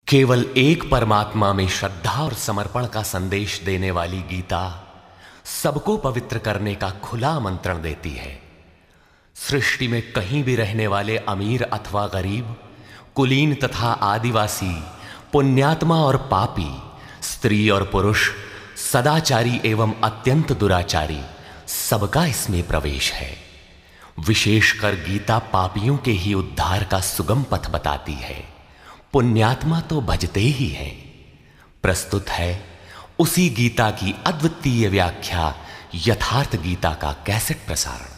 केवल एक परमात्मा में श्रद्धा और समर्पण का संदेश देने वाली गीता सबको पवित्र करने का खुला आमंत्रण देती है। सृष्टि में कहीं भी रहने वाले अमीर अथवा गरीब, कुलीन तथा आदिवासी, पुण्यात्मा और पापी, स्त्री और पुरुष, सदाचारी एवं अत्यंत दुराचारी, सबका इसमें प्रवेश है। विशेषकर गीता पापियों के ही उद्धार का सुगम पथ बताती है। पुण्यात्मा तो भजते ही हैं। प्रस्तुत है उसी गीता की अद्वितीय व्याख्या, यथार्थ गीता का कैसेट प्रसारण।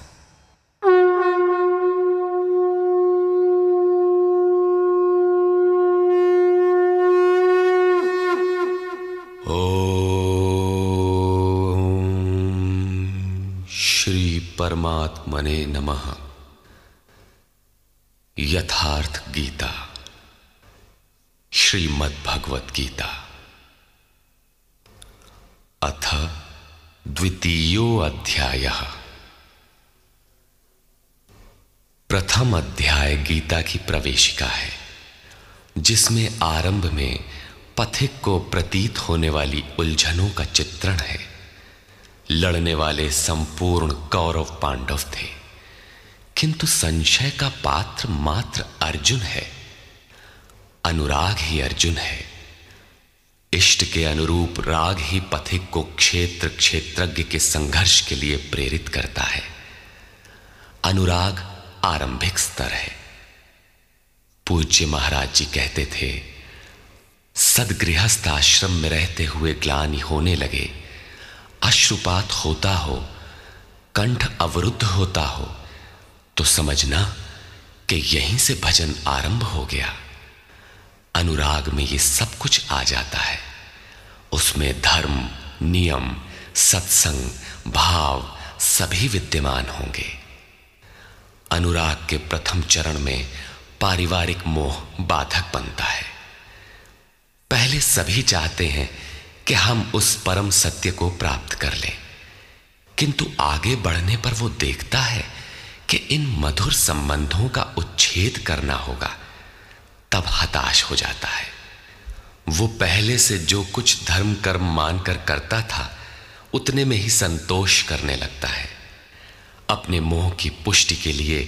ओम श्री परमात्मने नमः। यथार्थ गीता, श्रीमद् भगवत गीता। अथ द्वितीयो अध्यायः। प्रथम अध्याय गीता की प्रवेशिका है, जिसमें आरंभ में पथिक को प्रतीत होने वाली उलझनों का चित्रण है। लड़ने वाले संपूर्ण कौरव पांडव थे, किंतु संशय का पात्र मात्र अर्जुन है। अनुराग ही अर्जुन है। इष्ट के अनुरूप राग ही पथिक को क्षेत्र क्षेत्रज्ञ के संघर्ष के लिए प्रेरित करता है। अनुराग आरंभिक स्तर है। पूज्य महाराज जी कहते थे, सदगृहस्थ आश्रम में रहते हुए ग्लानि होने लगे, अश्रुपात होता हो, कंठ अवरुद्ध होता हो, तो समझना कि यहीं से भजन आरंभ हो गया। अनुराग में ये सब कुछ आ जाता है। उसमें धर्म, नियम, सत्संग, भाव सभी विद्यमान होंगे। अनुराग के प्रथम चरण में पारिवारिक मोह बाधक बनता है। पहले सभी चाहते हैं कि हम उस परम सत्य को प्राप्त कर लें, किंतु आगे बढ़ने पर वो देखता है कि इन मधुर संबंधों का उच्छेद करना होगा। तब हताश हो जाता है। वो पहले से जो कुछ धर्म कर्म मानकर करता था, उतने में ही संतोष करने लगता है। अपने मोह की पुष्टि के लिए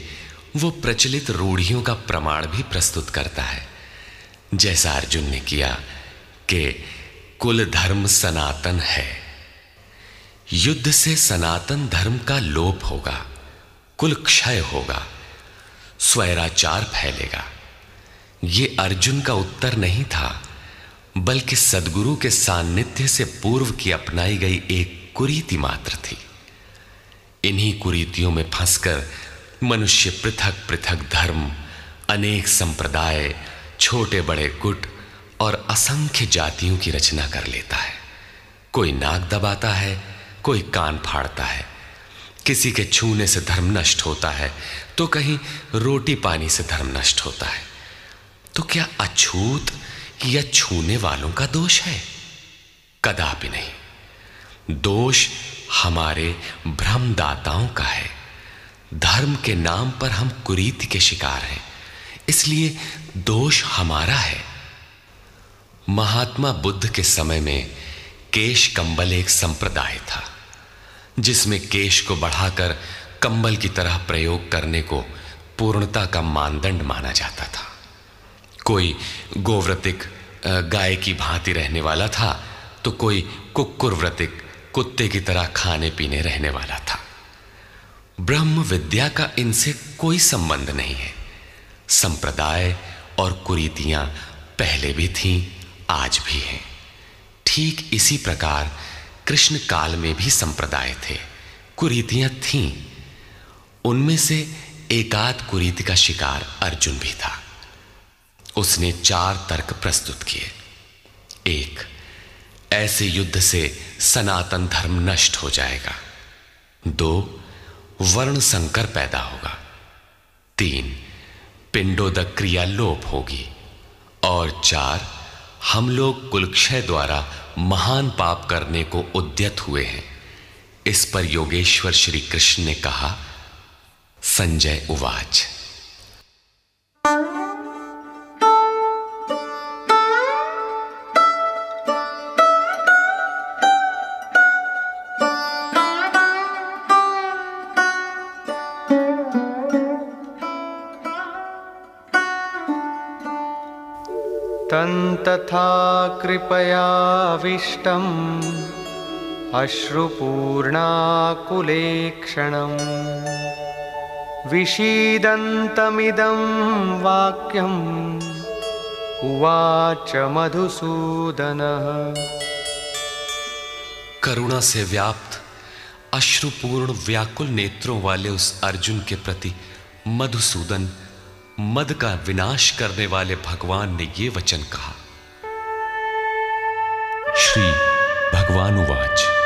वो प्रचलित रूढ़ियों का प्रमाण भी प्रस्तुत करता है, जैसा अर्जुन ने किया कि कुल धर्म सनातन है। युद्ध से सनातन धर्म का लोप होगा, कुल क्षय होगा, स्वैराचार फैलेगा। ये अर्जुन का उत्तर नहीं था, बल्कि सद्गुरु के सान्निध्य से पूर्व की अपनाई गई एक कुरीति मात्र थी। इन्हीं कुरीतियों में फंसकर मनुष्य पृथक पृथक धर्म, अनेक संप्रदाय, छोटे बड़े गुट और असंख्य जातियों की रचना कर लेता है। कोई नाक दबाता है, कोई कान फाड़ता है। किसी के छूने से धर्म नष्ट होता है, तो कहीं रोटी पानी से धर्म नष्ट होता है। तो क्या अछूत या छूने वालों का दोष है? कदापि नहीं। दोष हमारे भ्रमदाताओं का है। धर्म के नाम पर हम कुरीति के शिकार हैं, इसलिए दोष हमारा है। महात्मा बुद्ध के समय में केश कंबल एक संप्रदाय था, जिसमें केश को बढ़ाकर कंबल की तरह प्रयोग करने को पूर्णता का मानदंड माना जाता था। कोई गोव्रतिक गाय की भांति रहने वाला था, तो कोई कुक्कुरव्रतिक कुत्ते की तरह खाने पीने रहने वाला था। ब्रह्म विद्या का इनसे कोई संबंध नहीं है। संप्रदाय और कुरीतियां पहले भी थीं, आज भी हैं। ठीक इसी प्रकार कृष्ण काल में भी संप्रदाय थे, कुरीतियां थीं। उनमें से एकाध कुरीति का शिकार अर्जुन भी था। उसने 4 तर्क प्रस्तुत किए। 1, ऐसे युद्ध से सनातन धर्म नष्ट हो जाएगा। 2, वर्ण संकर पैदा होगा। 3, पिंडोदक क्रिया लोप होगी। और 4, हम लोग कुलक्षय द्वारा महान पाप करने को उद्यत हुए हैं। इस पर योगेश्वर श्री कृष्ण ने कहा, संजय उवाच। तन्तथा कृपयाविष्टम् अश्रुपूर्णाकुलेक्षणम् विषीदन्तमिदं वाक्यम् उवाच मधुसूदनः। करुणा से व्याप्त अश्रुपूर्ण व्याकुल नेत्रों वाले उस अर्जुन के प्रति मधुसूदन, मद का विनाश करने वाले भगवान ने ये वचन कहा। श्री भगवान उवाच।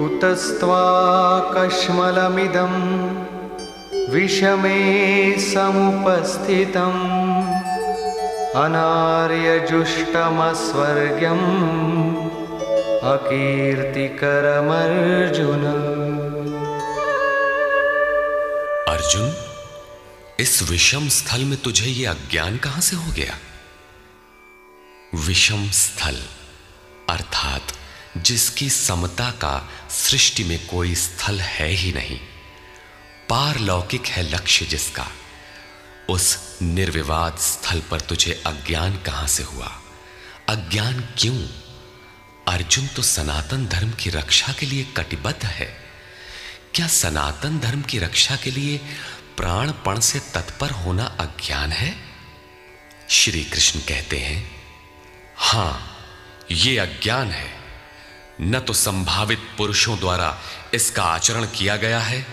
कुतस्त्वाकश्मलमिदं विषमे समुपस्थितम् अनार्यजुष्टमस्वर्ग्यम् अकीर्तिकरमर्जुन। अर्जुन, इस विषम स्थल में तुझे ये अज्ञान कहां से हो गया? विषम स्थल अर्थात जिसकी समता का सृष्टि में कोई स्थल है ही नहीं, पारलौकिक है लक्ष्य जिसका, उस निर्विवाद स्थल पर तुझे अज्ञान कहां से हुआ? अज्ञान क्यों? अर्जुन तो सनातन धर्म की रक्षा के लिए कटिबद्ध है। क्या सनातन धर्म की रक्षा के लिए प्राणपण से तत्पर होना अज्ञान है? श्री कृष्ण कहते हैं, हां, ये अज्ञान है। न तो संभावित पुरुषों द्वारा इसका आचरण किया गया है,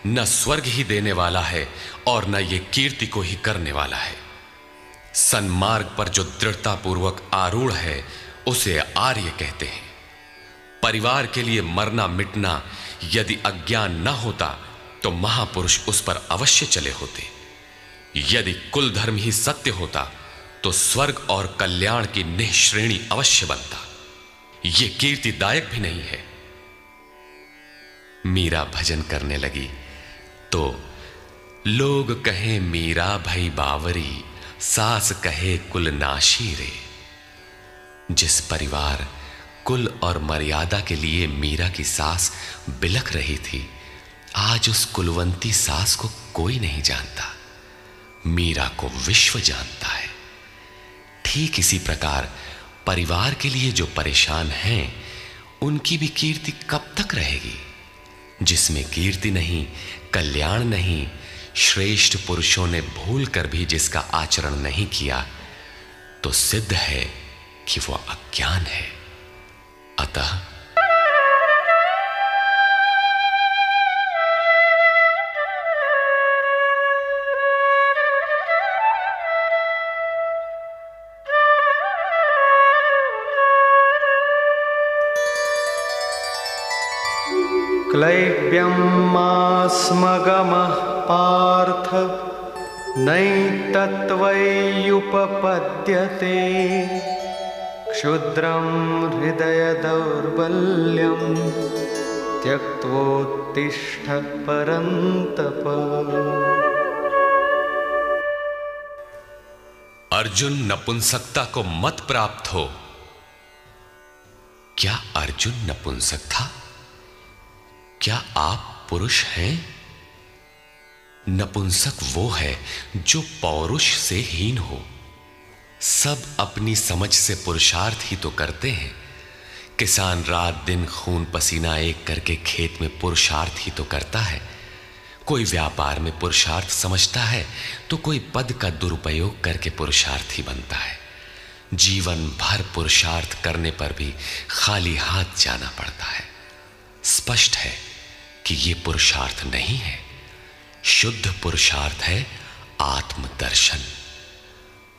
न स्वर्ग ही देने वाला है और न ये कीर्ति को ही करने वाला है। सन्मार्ग पर जो दृढ़तापूर्वक आरूढ़ है उसे आर्य कहते हैं। परिवार के लिए मरना मिटना यदि अज्ञान न होता तो महापुरुष उस पर अवश्य चले होते। यदि कुल धर्म ही सत्य होता तो स्वर्ग और कल्याण की निःश्रेणी अवश्य बनता। ये कीर्तिदायक भी नहीं है। मीरा भजन करने लगी तो लोग कहें मीरा भई बावरी, सास कहे कुल नाशी रे। जिस परिवार, कुल और मर्यादा के लिए मीरा की सास बिलख रही थी, आज उस कुलवंती सास को कोई नहीं जानता। मीरा को विश्व जानता है। ठीक इसी प्रकार परिवार के लिए जो परेशान हैं, उनकी भी कीर्ति कब तक रहेगी? जिसमें कीर्ति नहीं, कल्याण नहीं, श्रेष्ठ पुरुषों ने भूल कर भी जिसका आचरण नहीं किया, तो सिद्ध है कि वह अज्ञान है। अतः क्लैब्यमास्मगमः पार्थ नैतत्त्वय्युपपद्यते क्षुद्रं हृदय दौर्बल्यं त्यक्त्वोत्तिष्ठ परन्तप। अर्जुन, नपुंसकता को मत प्राप्त हो। क्या अर्जुन नपुंसक था? क्या आप पुरुष हैं? नपुंसक वो है जो पौरुष से हीन हो। सब अपनी समझ से पुरुषार्थ ही तो करते हैं। किसान रात दिन खून पसीना एक करके खेत में पुरुषार्थ ही तो करता है। कोई व्यापार में पुरुषार्थ समझता है तो कोई पद का दुरुपयोग करके पुरुषार्थी बनता है। जीवन भर पुरुषार्थ करने पर भी खाली हाथ जाना पड़ता है। स्पष्ट है कि ये पुरुषार्थ नहीं है। शुद्ध पुरुषार्थ है आत्मदर्शन।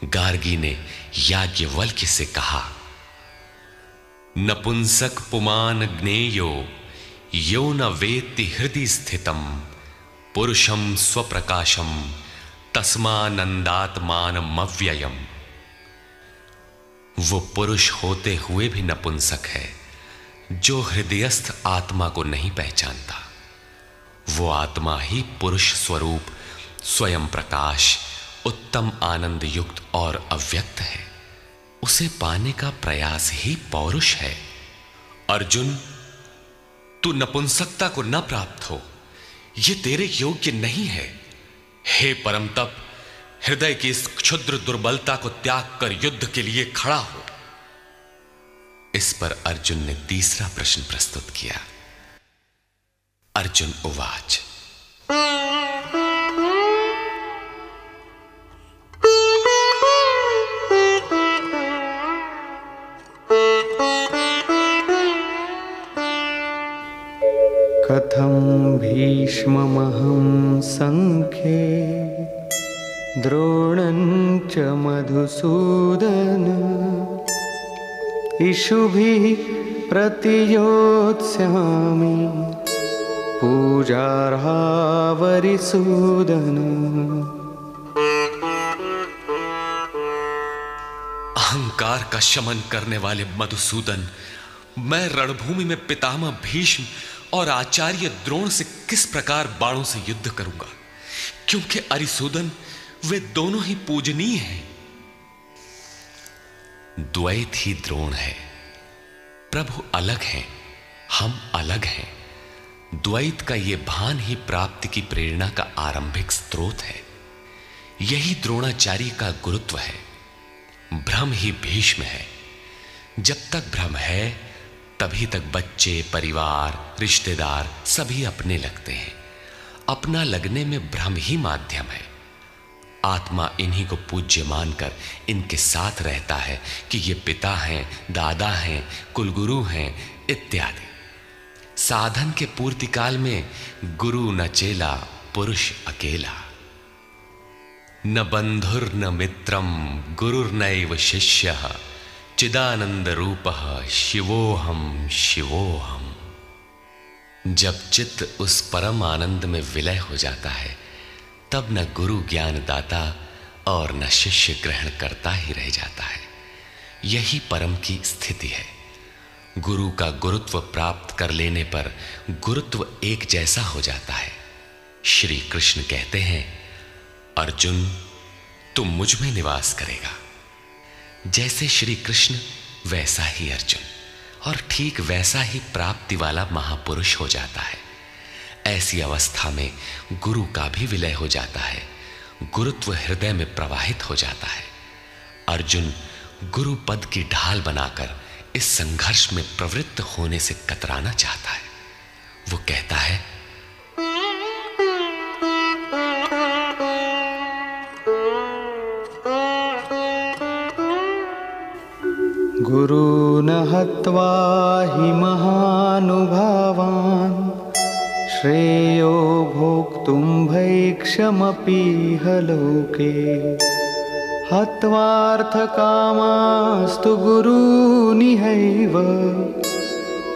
गार्गी ने याज्ञवल्क्य से कहा, नपुंसक पुमान ज्ञेयो यो न वेत्ति हृदि स्थितम पुरुषम स्वप्रकाशम तस्मानंदात्मानमव्ययम्। वो पुरुष होते हुए भी नपुंसक है जो हृदयस्थ आत्मा को नहीं पहचानता। वो आत्मा ही पुरुष स्वरूप, स्वयं प्रकाश, उत्तम आनंद युक्त और अव्यक्त है। उसे पाने का प्रयास ही पौरुष है। अर्जुन, तू नपुंसकता को न प्राप्त हो, यह तेरे योग्य नहीं है। हे परम तप, हृदय की इस क्षुद्र दुर्बलता को त्याग कर युद्ध के लिए खड़ा हो। इस पर अर्जुन ने तीसरा प्रश्न प्रस्तुत किया। अर्जुन उवाच, कथं भीष्ममहं संख्ये द्रोणं च मधुसूदन इषुभिः प्रतियोत्स्यामि पूजार्हा वरिसूदन। अहंकार का शमन करने वाले मधुसूदन, मैं रणभूमि में पितामह भीष्म और आचार्य द्रोण से किस प्रकार बाणों से युद्ध करूंगा, क्योंकि अरिसूदन वे दोनों ही पूजनीय हैं। द्वैत ही द्रोण है। प्रभु अलग हैं, हम अलग हैं। द्वैत का यह भान ही प्राप्ति की प्रेरणा का आरंभिक स्रोत है। यही द्रोणाचार्य का गुरुत्व है। भ्रम ही भीष्म है। जब तक भ्रम है तभी तक बच्चे, परिवार, रिश्तेदार सभी अपने लगते हैं। अपना लगने में भ्रम ही माध्यम है। आत्मा इन्हीं को पूज्य मानकर इनके साथ रहता है कि ये पिता हैं, दादा हैं, कुलगुरु हैं इत्यादि। साधन के पूर्ति काल में गुरु न चेला, पुरुष अकेला। न बंधुर न मित्रम गुरुर्नैव शिष्यः चिदानंद रूपः शिवोहम शिवोहम। जब चित्त उस परम आनंद में विलय हो जाता है तब न गुरु ज्ञान दाता और न शिष्य ग्रहण करता ही रह जाता है। यही परम की स्थिति है। गुरु का गुरुत्व प्राप्त कर लेने पर गुरुत्व एक जैसा हो जाता है। श्री कृष्ण कहते हैं, अर्जुन तुम मुझ में निवास करेगा। जैसे श्री कृष्ण वैसा ही अर्जुन, और ठीक वैसा ही प्राप्ति वाला महापुरुष हो जाता है। ऐसी अवस्था में गुरु का भी विलय हो जाता है। गुरुत्व हृदय में प्रवाहित हो जाता है। अर्जुन गुरु पद की ढाल बनाकर इस संघर्ष में प्रवृत्त होने से कतराना चाहता है। वो कहता है, गुरून् हत्वा हि महानुभावान् श्रेयो भोक्तुं भैक्षमपीह लोके हत्वार्थकामास्तु गुरूनिहैव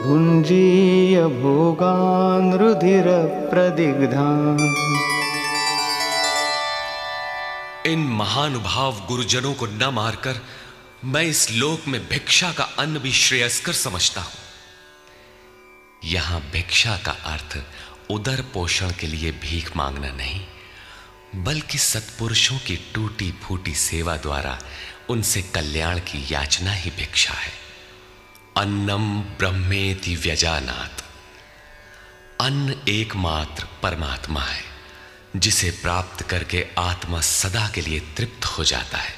भुञ्जीय भोगान् रुधिरप्रदिग्धान्। इन महानुभाव गुरुजनों को न मारकर मैं इस लोक में भिक्षा का अन्न भी श्रेयस्कर समझता हूं। यहां भिक्षा का अर्थ उदर पोषण के लिए भीख मांगना नहीं, बल्कि सत्पुरुषों की टूटी फूटी सेवा द्वारा उनसे कल्याण की याचना ही भिक्षा है। अन्नम ब्रह्मेति व्यजानात्। अन्न एकमात्र परमात्मा है, जिसे प्राप्त करके आत्मा सदा के लिए तृप्त हो जाता है,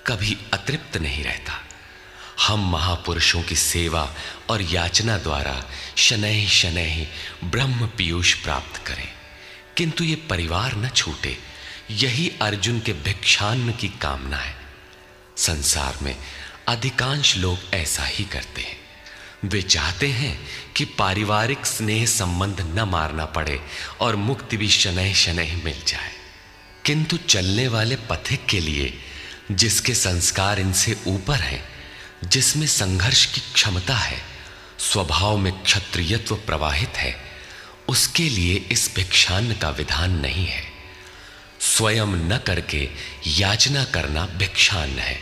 कभी अतृप्त नहीं रहता। हम महापुरुषों की सेवा और याचना द्वारा शनैः शनैः ब्रह्म पीयूष प्राप्त करें, किंतु ये परिवार न छूटे, यही अर्जुन के भिक्षान्न की कामना है। संसार में अधिकांश लोग ऐसा ही करते हैं। वे चाहते हैं कि पारिवारिक स्नेह संबंध न मारना पड़े और मुक्ति भी शनैः शनैः मिल जाए, किंतु चलने वाले पथिक के लिए, जिसके संस्कार इनसे ऊपर हैं, जिसमें संघर्ष की क्षमता है, स्वभाव में क्षत्रियत्व प्रवाहित है, उसके लिए इस भिक्षान्न का विधान नहीं है। स्वयं न करके याचना करना भिक्षान्न है।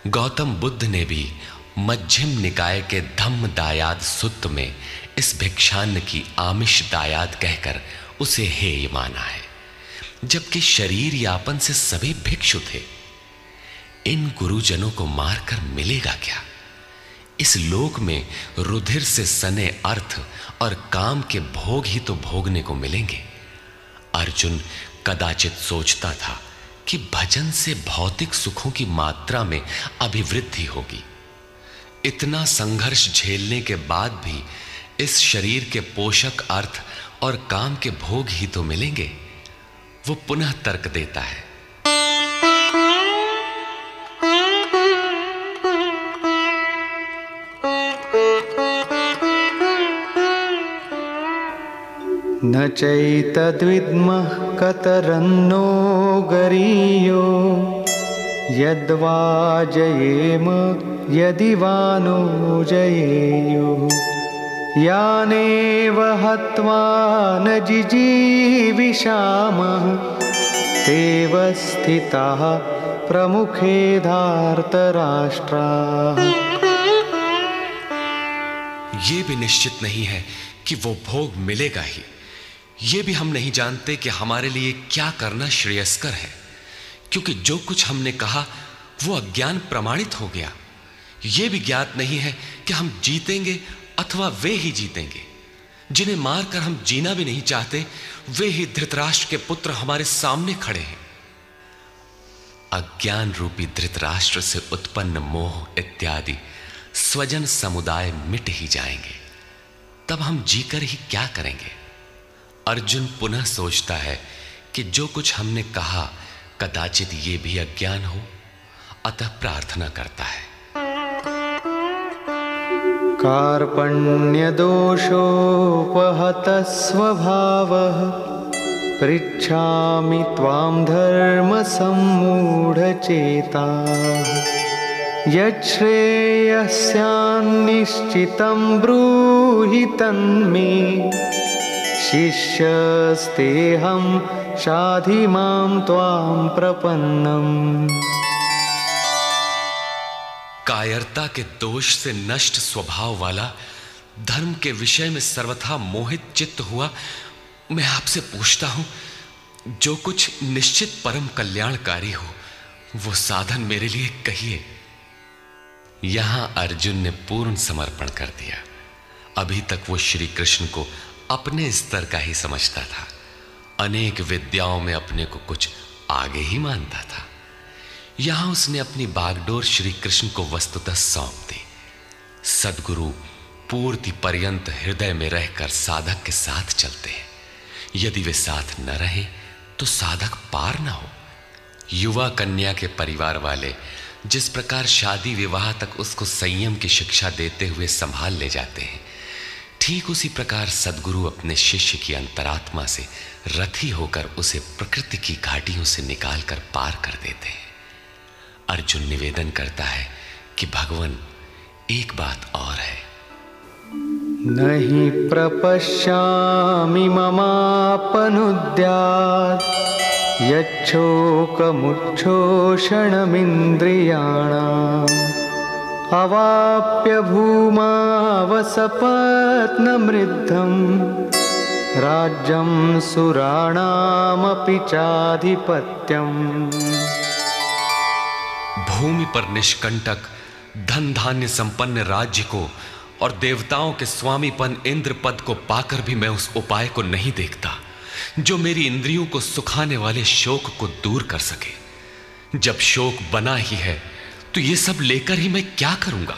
गौतम बुद्ध ने भी मध्यम निकाय के धम्म दायाद सुत्त में इस भिक्षान्न की आमिष दायाद कहकर उसे हेय माना है, जबकि शरीर यापन से सभी भिक्षु थे। इन गुरुजनों को मारकर मिलेगा क्या? इस लोक में रुधिर से सने अर्थ और काम के भोग ही तो भोगने को मिलेंगे। अर्जुन कदाचित सोचता था कि भजन से भौतिक सुखों की मात्रा में अभिवृद्धि होगी। इतना संघर्ष झेलने के बाद भी इस शरीर के पोषक अर्थ और काम के भोग ही तो मिलेंगे। वो पुनः तर्क देता है, न चैतद्विद्मः कतरन्नो गरीयो यद्वा जयेम यदि वा नो जयेयुः यानेव हत्वा न जिजीविषामः तेव स्थिताः प्रमुखे धार्तराष्ट्राः। ये भी निश्चित नहीं है कि वो भोग मिलेगा ही। ये भी हम नहीं जानते कि हमारे लिए क्या करना श्रेयस्कर है, क्योंकि जो कुछ हमने कहा वो अज्ञान प्रमाणित हो गया। ये भी ज्ञात नहीं है कि हम जीतेंगे अथवा वे ही जीतेंगे। जिन्हें मारकर हम जीना भी नहीं चाहते, वे ही धृतराष्ट्र के पुत्र हमारे सामने खड़े हैं। अज्ञान रूपी धृतराष्ट्र से उत्पन्न मोह इत्यादि स्वजन समुदाय मिट ही जाएंगे, तब हम जीकर ही क्या करेंगे? अर्जुन पुनः सोचता है कि जो कुछ हमने कहा कदाचित ये भी अज्ञान हो, अतः प्रार्थना करता है, कार्पण्यदोषोपहतः स्वभावः पृच्छामि त्वां धर्मसम्मूढचेताः यच्छ्रेयस्यान्निश्चितं ब्रूहि तन्मे शिष्यस्तेऽहं शाधि मां त्वां प्रपन्नम्। कायरता के दोष से नष्ट स्वभाव वाला, धर्म के विषय में सर्वथा मोहित चित्त हुआ मैं आपसे पूछता हूं, जो कुछ निश्चित परम कल्याणकारी हो वो साधन मेरे लिए कहिए। यहां अर्जुन ने पूर्ण समर्पण कर दिया। अभी तक वो श्री कृष्ण को अपने स्तर का ही समझता था, अनेक विद्याओं में अपने को कुछ आगे ही मानता था। यहां उसने अपनी बागडोर श्री कृष्ण को वस्तुतः सौंप दी। सद्गुरु पूर्ति पर्यंत हृदय में रहकर साधक के साथ चलते हैं। यदि वे साथ न रहे तो साधक पार न हो। युवा कन्या के परिवार वाले जिस प्रकार शादी विवाह तक उसको संयम की शिक्षा देते हुए संभाल ले जाते हैं, ठीक उसी प्रकार सद्गुरु अपने शिष्य की अंतरात्मा से रथी होकर उसे प्रकृति की घाटियों से निकालकर पार कर देते हैं। अर्जुन निवेदन करता है कि भगवान, एक बात और है, नहि प्रपश्यामि ममापनुद्यात् यच्छोकमुच्छोषणमिन्द्रियाणाम् अवाप्य भूमावसपत्नमृद्धं राज्यं सुराणामपि चाधिपत्यम्। भूमि पर निष्कंटक धन धान्य संपन्न राज्य को और देवताओं के स्वामीपन इंद्र पद को पाकर भी मैं उस उपाय को नहीं देखता जो मेरी इंद्रियों को सुखाने वाले शोक को दूर कर सके। जब शोक बना ही है तो ये सब लेकर ही मैं क्या करूंगा?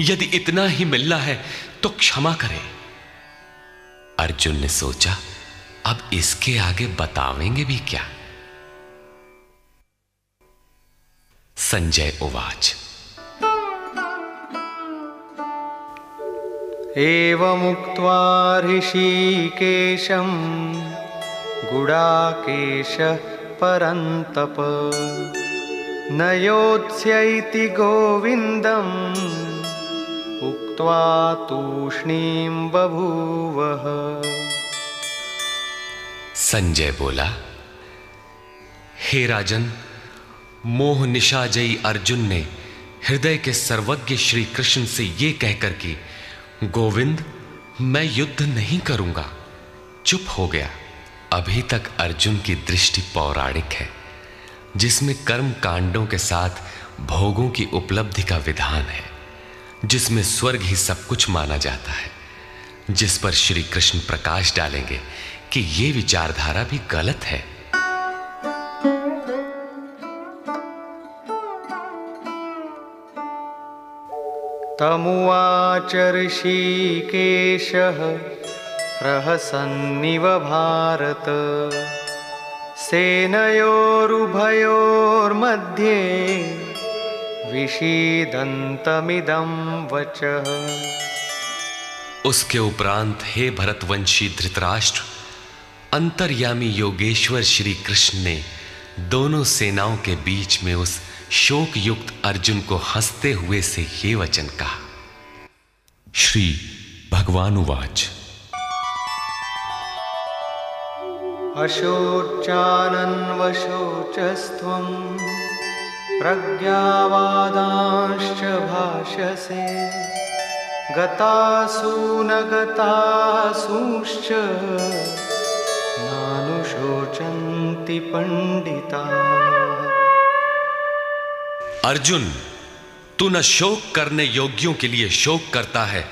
यदि इतना ही मिलना है तो क्षमा करें। अर्जुन ने सोचा, अब इसके आगे बतावेंगे भी क्या? संजय उवाच, एवमुक्त्वा ऋषिकेशं गुडाकेशः परन्तप न योत्स्यैति गोविन्दम् उक्त्वा तूष्णीं बभूवः। संजय बोला, हे राजन, मोह निशाजयी अर्जुन ने हृदय के सर्वज्ञ श्री कृष्ण से ये कहकर कि गोविंद, मैं युद्ध नहीं करूंगा, चुप हो गया। अभी तक अर्जुन की दृष्टि पौराणिक है, जिसमें कर्म कांडों के साथ भोगों की उपलब्धि का विधान है, जिसमें स्वर्ग ही सब कुछ माना जाता है, जिस पर श्री कृष्ण प्रकाश डालेंगे कि ये विचारधारा भी गलत है। तमुवाच ऋषिकेशः प्रहसन्निव भारत सेनयोरुभयोर्मध्ये विषीदन्तमिदं वचः। उसके उपरांत हे भरतवंशी धृतराष्ट्र, अंतर्यामी योगेश्वर श्री कृष्ण ने दोनों सेनाओं के बीच में उस शोक युक्त अर्जुन को हंसते हुए से ये वचन कहा। श्री भगवान उवाच। अशोचानन्वशोचस्त्वं प्रज्ञावादांश्च भाषसे गतासु न गतासूंश्च नानुशोचन्ति पंडिताः। अर्जुन, तू न शोक करने योग्यों के लिए शोक करता है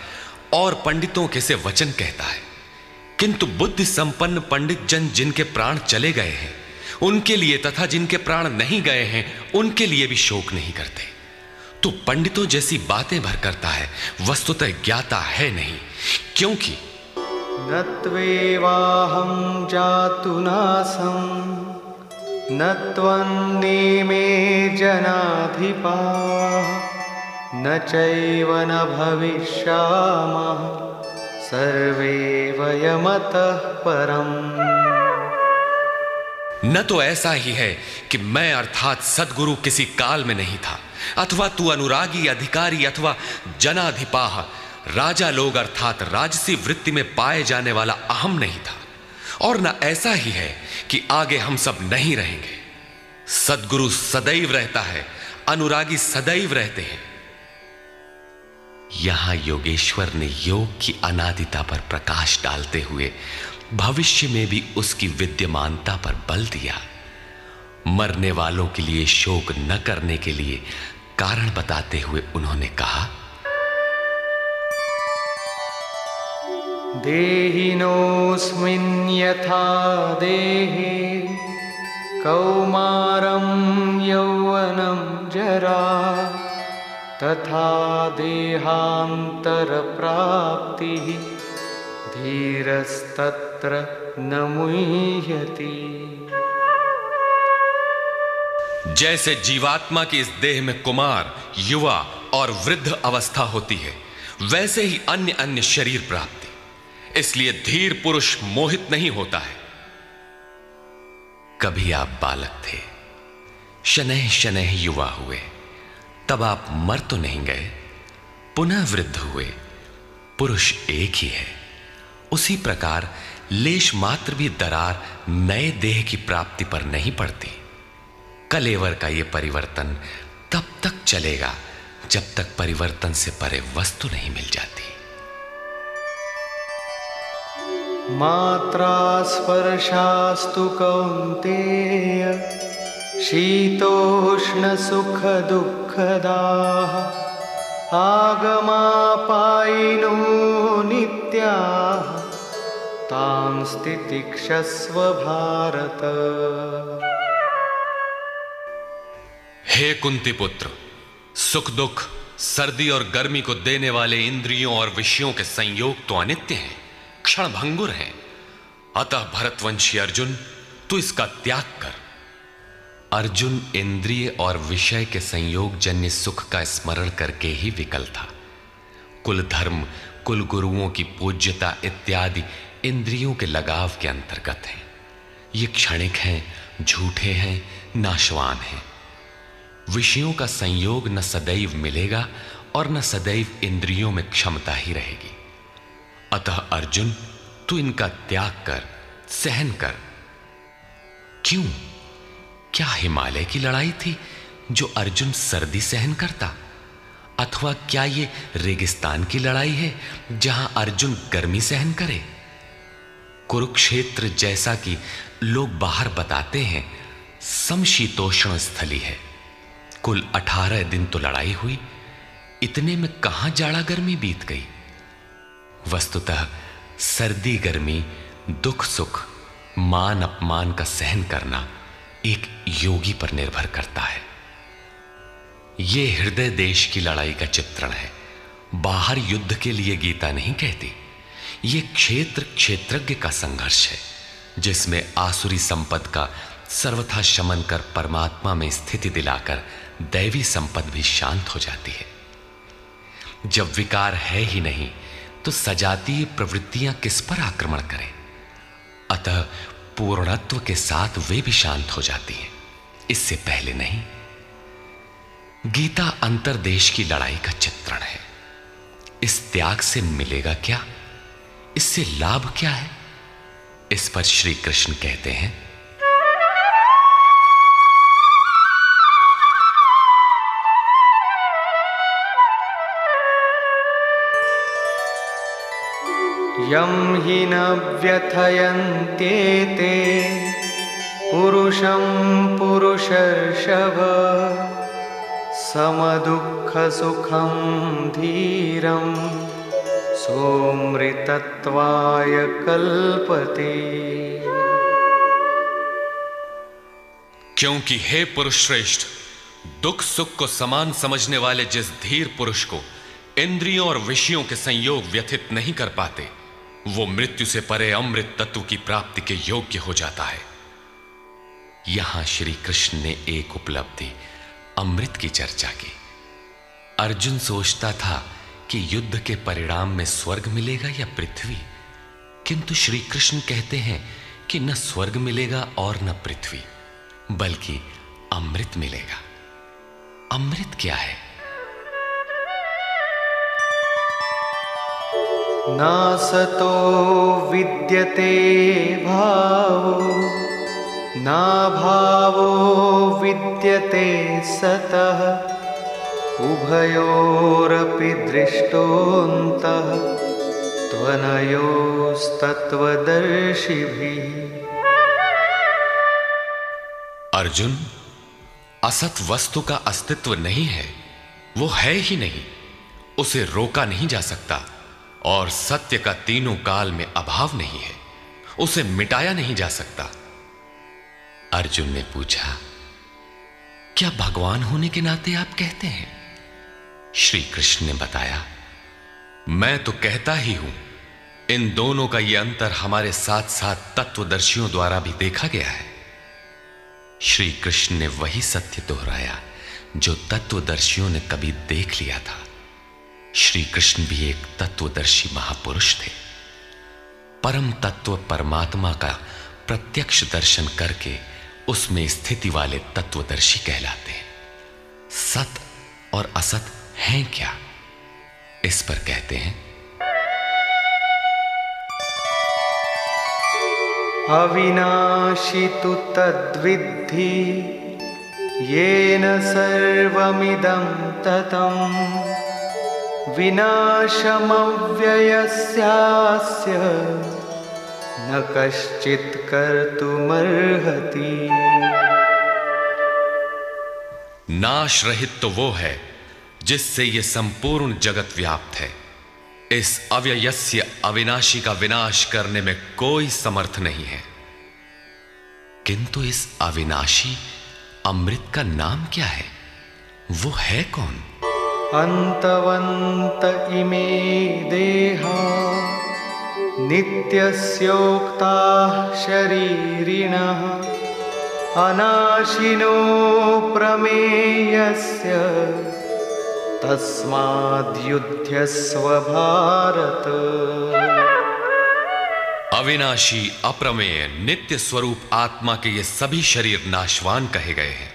और पंडितों के से वचन कहता है, किंतु बुद्धि संपन्न पंडित जन जिनके प्राण चले गए हैं उनके लिए तथा जिनके प्राण नहीं गए हैं उनके लिए भी शोक नहीं करते। तू पंडितों जैसी बातें भर करता है, वस्तुतः ज्ञाता है नहीं, क्योंकि न त्वेवाहं जातुनासं न त्वन्नेमे जनाधिपाः न चैव न भविष्यामः सर्वे वयमतः परम्। न तो ऐसा ही है कि मैं अर्थात सद्गुरु किसी काल में नहीं था, अथवा तू अनुरागी अधिकारी अथवा जनाधिपाह राजा लोग अर्थात राजसी वृत्ति में पाए जाने वाला अहम नहीं था, और न ऐसा ही है कि आगे हम सब नहीं रहेंगे। सद्गुरु सदैव रहता है, अनुरागी सदैव रहते हैं। यहां योगेश्वर ने योग की अनादिता पर प्रकाश डालते हुए भविष्य में भी उसकी विद्यमानता पर बल दिया। मरने वालों के लिए शोक न करने के लिए कारण बताते हुए उन्होंने कहा, देहिनोऽस्मिन् यथा देहे कौमारं यौवनं जरा तथा देहान्तरप्राप्तिः धीरस्तत्र न मुह्यति। जैसे जीवात्मा की इस देह में कुमार, युवा और वृद्ध अवस्था होती है, वैसे ही अन्य अन्य शरीर प्राप्ति। इसलिए धीर पुरुष मोहित नहीं होता है। कभी आप बालक थे, शनैः शनैः युवा हुए, तब आप मर तो नहीं गए, पुनः वृद्ध हुए। पुरुष एक ही है। उसी प्रकार लेश मात्र भी दरार नए देह की प्राप्ति पर नहीं पड़ती। कलेवर का यह परिवर्तन तब तक चलेगा जब तक परिवर्तन से परे वस्तु नहीं मिल जाती। मात्रा स्पर्शास्तु कौन्तेय शीतोष्ण सुख दुःखदाः आगमापायिनो नित्याः तान् तितिक्षस्व भारत। हे कुंती पुत्र, सुख दुख, सर्दी और गर्मी को देने वाले इंद्रियों और विषयों के संयोग तो अनित्य हैं, क्षण भंगुर हैं। अतः भरतवंशी अर्जुन, तू इसका त्याग कर। अर्जुन इंद्रिय और विषय के संयोग जन्य सुख का स्मरण करके ही विकल था। कुल धर्म, कुल गुरुओं की पूज्यता इत्यादि इंद्रियों के लगाव के अंतर्गत हैं। ये क्षणिक हैं, झूठे हैं, नाशवान हैं। विषयों का संयोग न सदैव मिलेगा और न सदैव इंद्रियों में क्षमता ही रहेगी। अतः अर्जुन, तू इनका त्याग कर, सहन कर। क्यों? क्या हिमालय की लड़ाई थी जो अर्जुन सर्दी सहन करता? अथवा क्या ये रेगिस्तान की लड़ाई है जहां अर्जुन गर्मी सहन करे? कुरुक्षेत्र, जैसा कि लोग बाहर बताते हैं, समशीतोष्ण स्थली है। कुल 18 दिन तो लड़ाई हुई, इतने में कहां जाड़ा गर्मी बीत गई। वस्तुतः सर्दी गर्मी, दुख सुख, मान अपमान का सहन करना एक योगी पर निर्भर करता है। यह हृदय देश की लड़ाई का चित्रण है। बाहर युद्ध के लिए गीता नहीं कहती। यह क्षेत्र क्षेत्रज्ञ का संघर्ष है, जिसमें आसुरी संपद का सर्वथा शमन कर परमात्मा में स्थिति दिलाकर दैवी संपद भी शांत हो जाती है। जब विकार है ही नहीं तो सजातीय प्रवृत्तियां किस पर आक्रमण करें? अतः पूर्णत्व के साथ वे भी शांत हो जाती हैं, इससे पहले नहीं। गीता अंतरदेश की लड़ाई का चित्रण है। इस त्याग से मिलेगा क्या? इससे लाभ क्या है? इस पर श्री कृष्ण कहते हैं, यं हि न व्यथयन्त्येते पुरुषं पुरुषर्षभ समदुःखसुखं धीरं सोऽमृतत्वाय कल्पते। क्योंकि हे पुरुष श्रेष्ठ, दुख सुख को समान समझने वाले जिस धीर पुरुष को इंद्रियों और विषयों के संयोग व्यथित नहीं कर पाते, वो मृत्यु से परे अमृत तत्व की प्राप्ति के योग्य हो जाता है। यहां श्री कृष्ण ने एक उपलब्धि, अमृत की चर्चा की। अर्जुन सोचता था कि युद्ध के परिणाम में स्वर्ग मिलेगा या पृथ्वी, किंतु श्री कृष्ण कहते हैं कि न स्वर्ग मिलेगा और न पृथ्वी, बल्कि अमृत मिलेगा। अमृत क्या है? नासतो विद्यते भावो नाभावो विद्यते सतः उभयोरपि दृष्टोऽन्तः त्वनयोस्तत्त्वदर्शिभिः। अर्जुन, असत वस्तु का अस्तित्व नहीं है, वो है ही नहीं, उसे रोका नहीं जा सकता। और सत्य का तीनों काल में अभाव नहीं है, उसे मिटाया नहीं जा सकता। अर्जुन ने पूछा, क्या भगवान होने के नाते आप कहते हैं? श्री कृष्ण ने बताया, मैं तो कहता ही हूं। इन दोनों का यह अंतर हमारे साथ साथ तत्वदर्शियों द्वारा भी देखा गया है। श्री कृष्ण ने वही सत्य दोहराया जो तत्वदर्शियों ने कभी देख लिया था। श्री कृष्ण भी एक तत्वदर्शी महापुरुष थे। परम तत्व परमात्मा का प्रत्यक्ष दर्शन करके उसमें स्थिति वाले तत्वदर्शी कहलाते हैं। सत और असत हैं क्या? इस पर कहते हैं, अविनाशी तु तद्विद्धि येन सर्वमिदं ततम् विनाशमव्ययस्यास्य न कश्चित् कर्तुमर्हति। नाश रहित तो वो है जिससे ये संपूर्ण जगत व्याप्त है। इस अव्ययस्य अविनाशी का विनाश करने में कोई समर्थ नहीं है। किंतु इस अविनाशी अमृत का नाम क्या है? वो है कौन? अन्तवन्त इमे देहा नित्यस्योक्ताः शरीरिणः अनाशिनो प्रमेयस्य तस्माद्युध्यस्व भारत। अविनाशी, अप्रमेय, नित्य स्वरूप आत्मा के ये सभी शरीर नाशवान कहे गए हैं।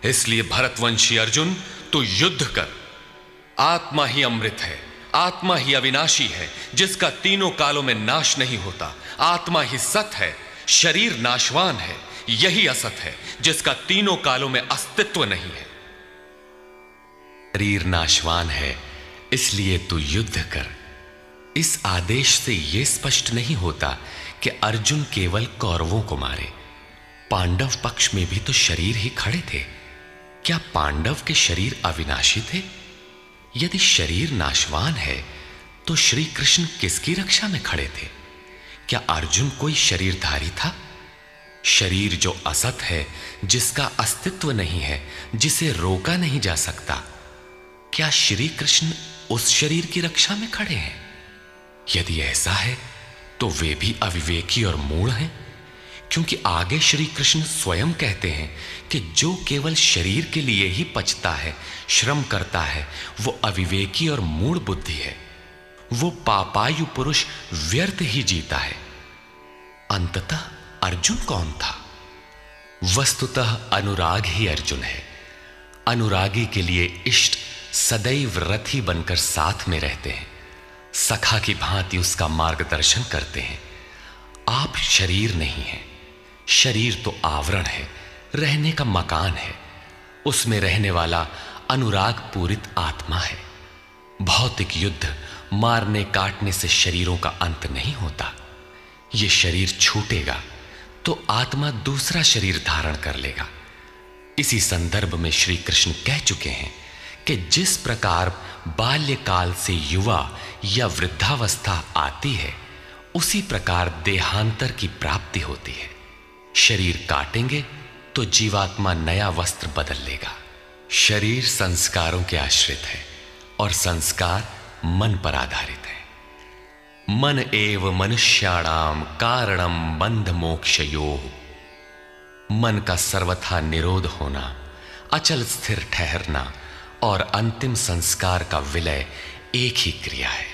इसलिए भरतवंशी अर्जुन, तू युद्ध कर। आत्मा ही अमृत है, आत्मा ही अविनाशी है जिसका तीनों कालों में नाश नहीं होता। आत्मा ही सत है, शरीर नाशवान है। यही असत है जिसका तीनों कालों में अस्तित्व नहीं है। शरीर नाशवान है, इसलिए तू युद्ध कर। इस आदेश से यह स्पष्ट नहीं होता कि अर्जुन केवल कौरवों को मारे। पांडव पक्ष में भी तो शरीर ही खड़े थे। क्या पांडव के शरीर अविनाशी थे? यदि शरीर नाशवान है तो श्री कृष्ण किसकी रक्षा में खड़े थे? क्या अर्जुन कोई शरीरधारी था? शरीर जो असत है, जिसका अस्तित्व नहीं है, जिसे रोका नहीं जा सकता, क्या श्री कृष्ण उस शरीर की रक्षा में खड़े हैं? यदि ऐसा है तो वे भी अविवेकी और मूढ़ हैं, क्योंकि आगे श्री कृष्ण स्वयं कहते हैं कि जो केवल शरीर के लिए ही पचता है, श्रम करता है, वो अविवेकी और मूढ़ बुद्धि है। वो पापायु पुरुष व्यर्थ ही जीता है। अंततः अर्जुन कौन था? वस्तुतः अनुराग ही अर्जुन है। अनुरागी के लिए इष्ट सदैव रथी बनकर साथ में रहते हैं, सखा की भांति उसका मार्गदर्शन करते हैं। आप शरीर नहीं हैं। शरीर तो आवरण है, रहने का मकान है। उसमें रहने वाला अनुराग पूरित आत्मा है। भौतिक युद्ध, मारने काटने से शरीरों का अंत नहीं होता। यह शरीर छूटेगा तो आत्मा दूसरा शरीर धारण कर लेगा। इसी संदर्भ में श्री कृष्ण कह चुके हैं कि जिस प्रकार बाल्यकाल से युवा या वृद्धावस्था आती है, उसी प्रकार देहांतर की प्राप्ति होती है। शरीर काटेंगे तो जीवात्मा नया वस्त्र बदल लेगा। शरीर संस्कारों के आश्रित है और संस्कार मन पर आधारित है। मन एव मनुष्याणाम कारणम बंध मोक्षयोः। मन का सर्वथा निरोध होना, अचल स्थिर ठहरना और अंतिम संस्कार का विलय एक ही क्रिया है।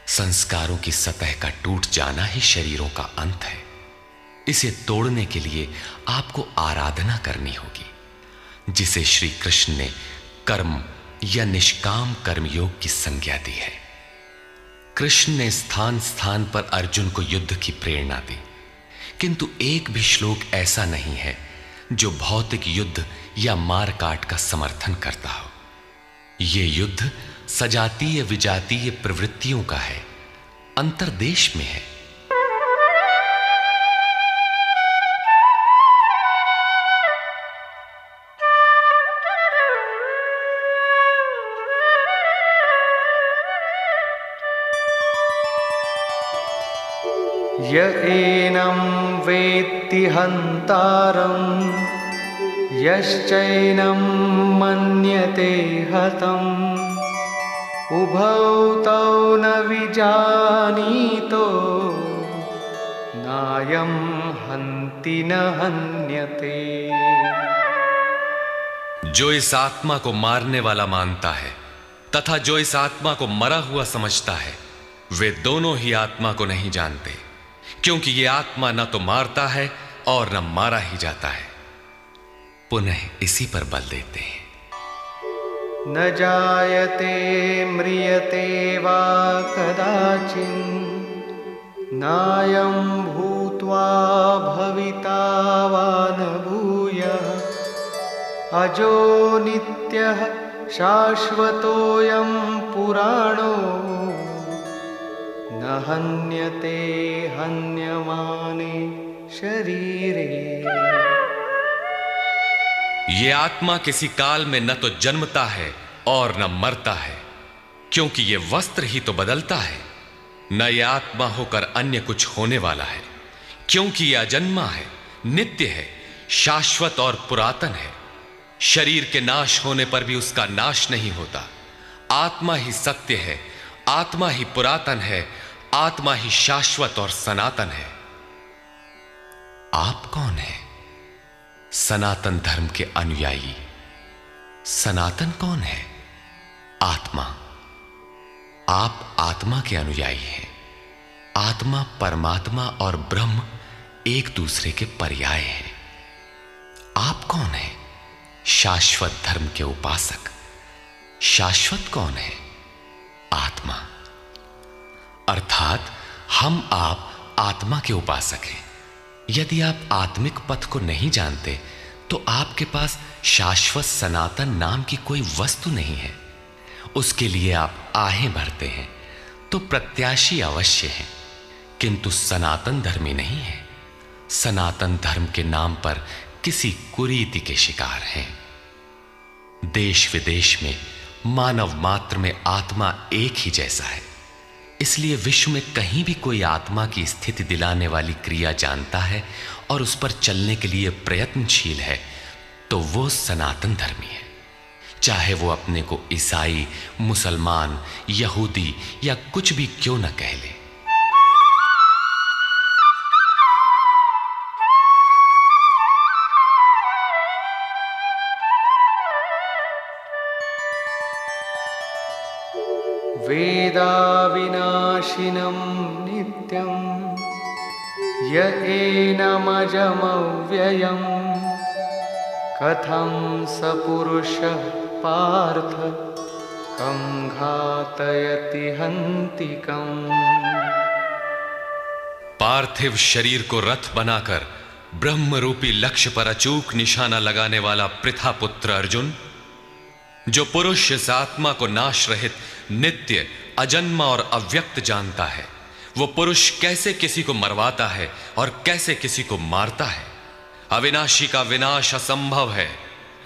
संस्कारों की सतह का टूट जाना ही शरीरों का अंत है। इसे तोड़ने के लिए आपको आराधना करनी होगी, जिसे श्री कृष्ण ने कर्म या निष्काम कर्मयोग की संज्ञा दी है। कृष्ण ने स्थान स्थान पर अर्जुन को युद्ध की प्रेरणा दी, किंतु एक भी श्लोक ऐसा नहीं है जो भौतिक युद्ध या मारकाट का समर्थन करता हो। यह युद्ध सजातीय विजातीय प्रवृत्तियों का है, अंतर्देश में है। य एनं वेत्ति हन्तारं यश्चैनं मन्यते हतम् उभौ तौ न विजानीतो नायं हन्ति न हन्यते। जो इस आत्मा को मारने वाला मानता है तथा जो इस आत्मा को मरा हुआ समझता है, वे दोनों ही आत्मा को नहीं जानते, क्योंकि ये आत्मा न तो मारता है और न मारा ही जाता है। पुनः इसी पर बल देते हैं। न जायते म्रियते वा कदाचित् नायं भूत्वा भविता वा न भूयः अजो नित्यः शाश्वतोऽयं पुराणो न हन्यते हन्यमाने शरीरे। ये आत्मा किसी काल में न तो जन्मता है और न मरता है, क्योंकि ये वस्त्र ही तो बदलता है। न ये आत्मा होकर अन्य कुछ होने वाला है, क्योंकि यह अजन्मा है, नित्य है, शाश्वत और पुरातन है। शरीर के नाश होने पर भी उसका नाश नहीं होता। आत्मा ही सत्य है, आत्मा ही पुरातन है, आत्मा ही शाश्वत और सनातन है। आप कौन है? सनातन धर्म के अनुयायी। सनातन कौन है? आत्मा। आप आत्मा के अनुयायी हैं। आत्मा, परमात्मा और ब्रह्म एक दूसरे के पर्याय हैं। आप कौन हैं? शाश्वत धर्म के उपासक। शाश्वत कौन है? आत्मा। अर्थात हम आप आत्मा के उपासक हैं। यदि आप आत्मिक पथ को नहीं जानते तो आपके पास शाश्वत सनातन नाम की कोई वस्तु नहीं है। उसके लिए आप आहें भरते हैं तो प्रत्याशी अवश्य हैं, किंतु सनातन धर्मी नहीं है। सनातन धर्म के नाम पर किसी कुरीति के शिकार हैं। देश विदेश में मानव मात्र में आत्मा एक ही जैसा है, इसलिए विश्व में कहीं भी कोई आत्मा की स्थिति दिलाने वाली क्रिया जानता है और उस पर चलने के लिए प्रयत्नशील है तो वो सनातन धर्मी है, चाहे वो अपने को ईसाई, मुसलमान, यहूदी या कुछ भी क्यों न कह ले। वेदाविनाशिनं नित्यं य एनमजमव्ययम् कथं स पुरुषः पार्थ कं घातयति हन्तिकम्। पार्थिव शरीर को रथ बनाकर ब्रह्म रूपी लक्ष्य पर अचूक निशाना लगाने वाला पृथा पुत्र अर्जुन, जो पुरुष इस आत्मा को नाश रहित, नित्य, अजन्मा और अव्यक्त जानता है, वो पुरुष कैसे किसी को मरवाता है और कैसे किसी को मारता है। अविनाशी का विनाश असंभव है,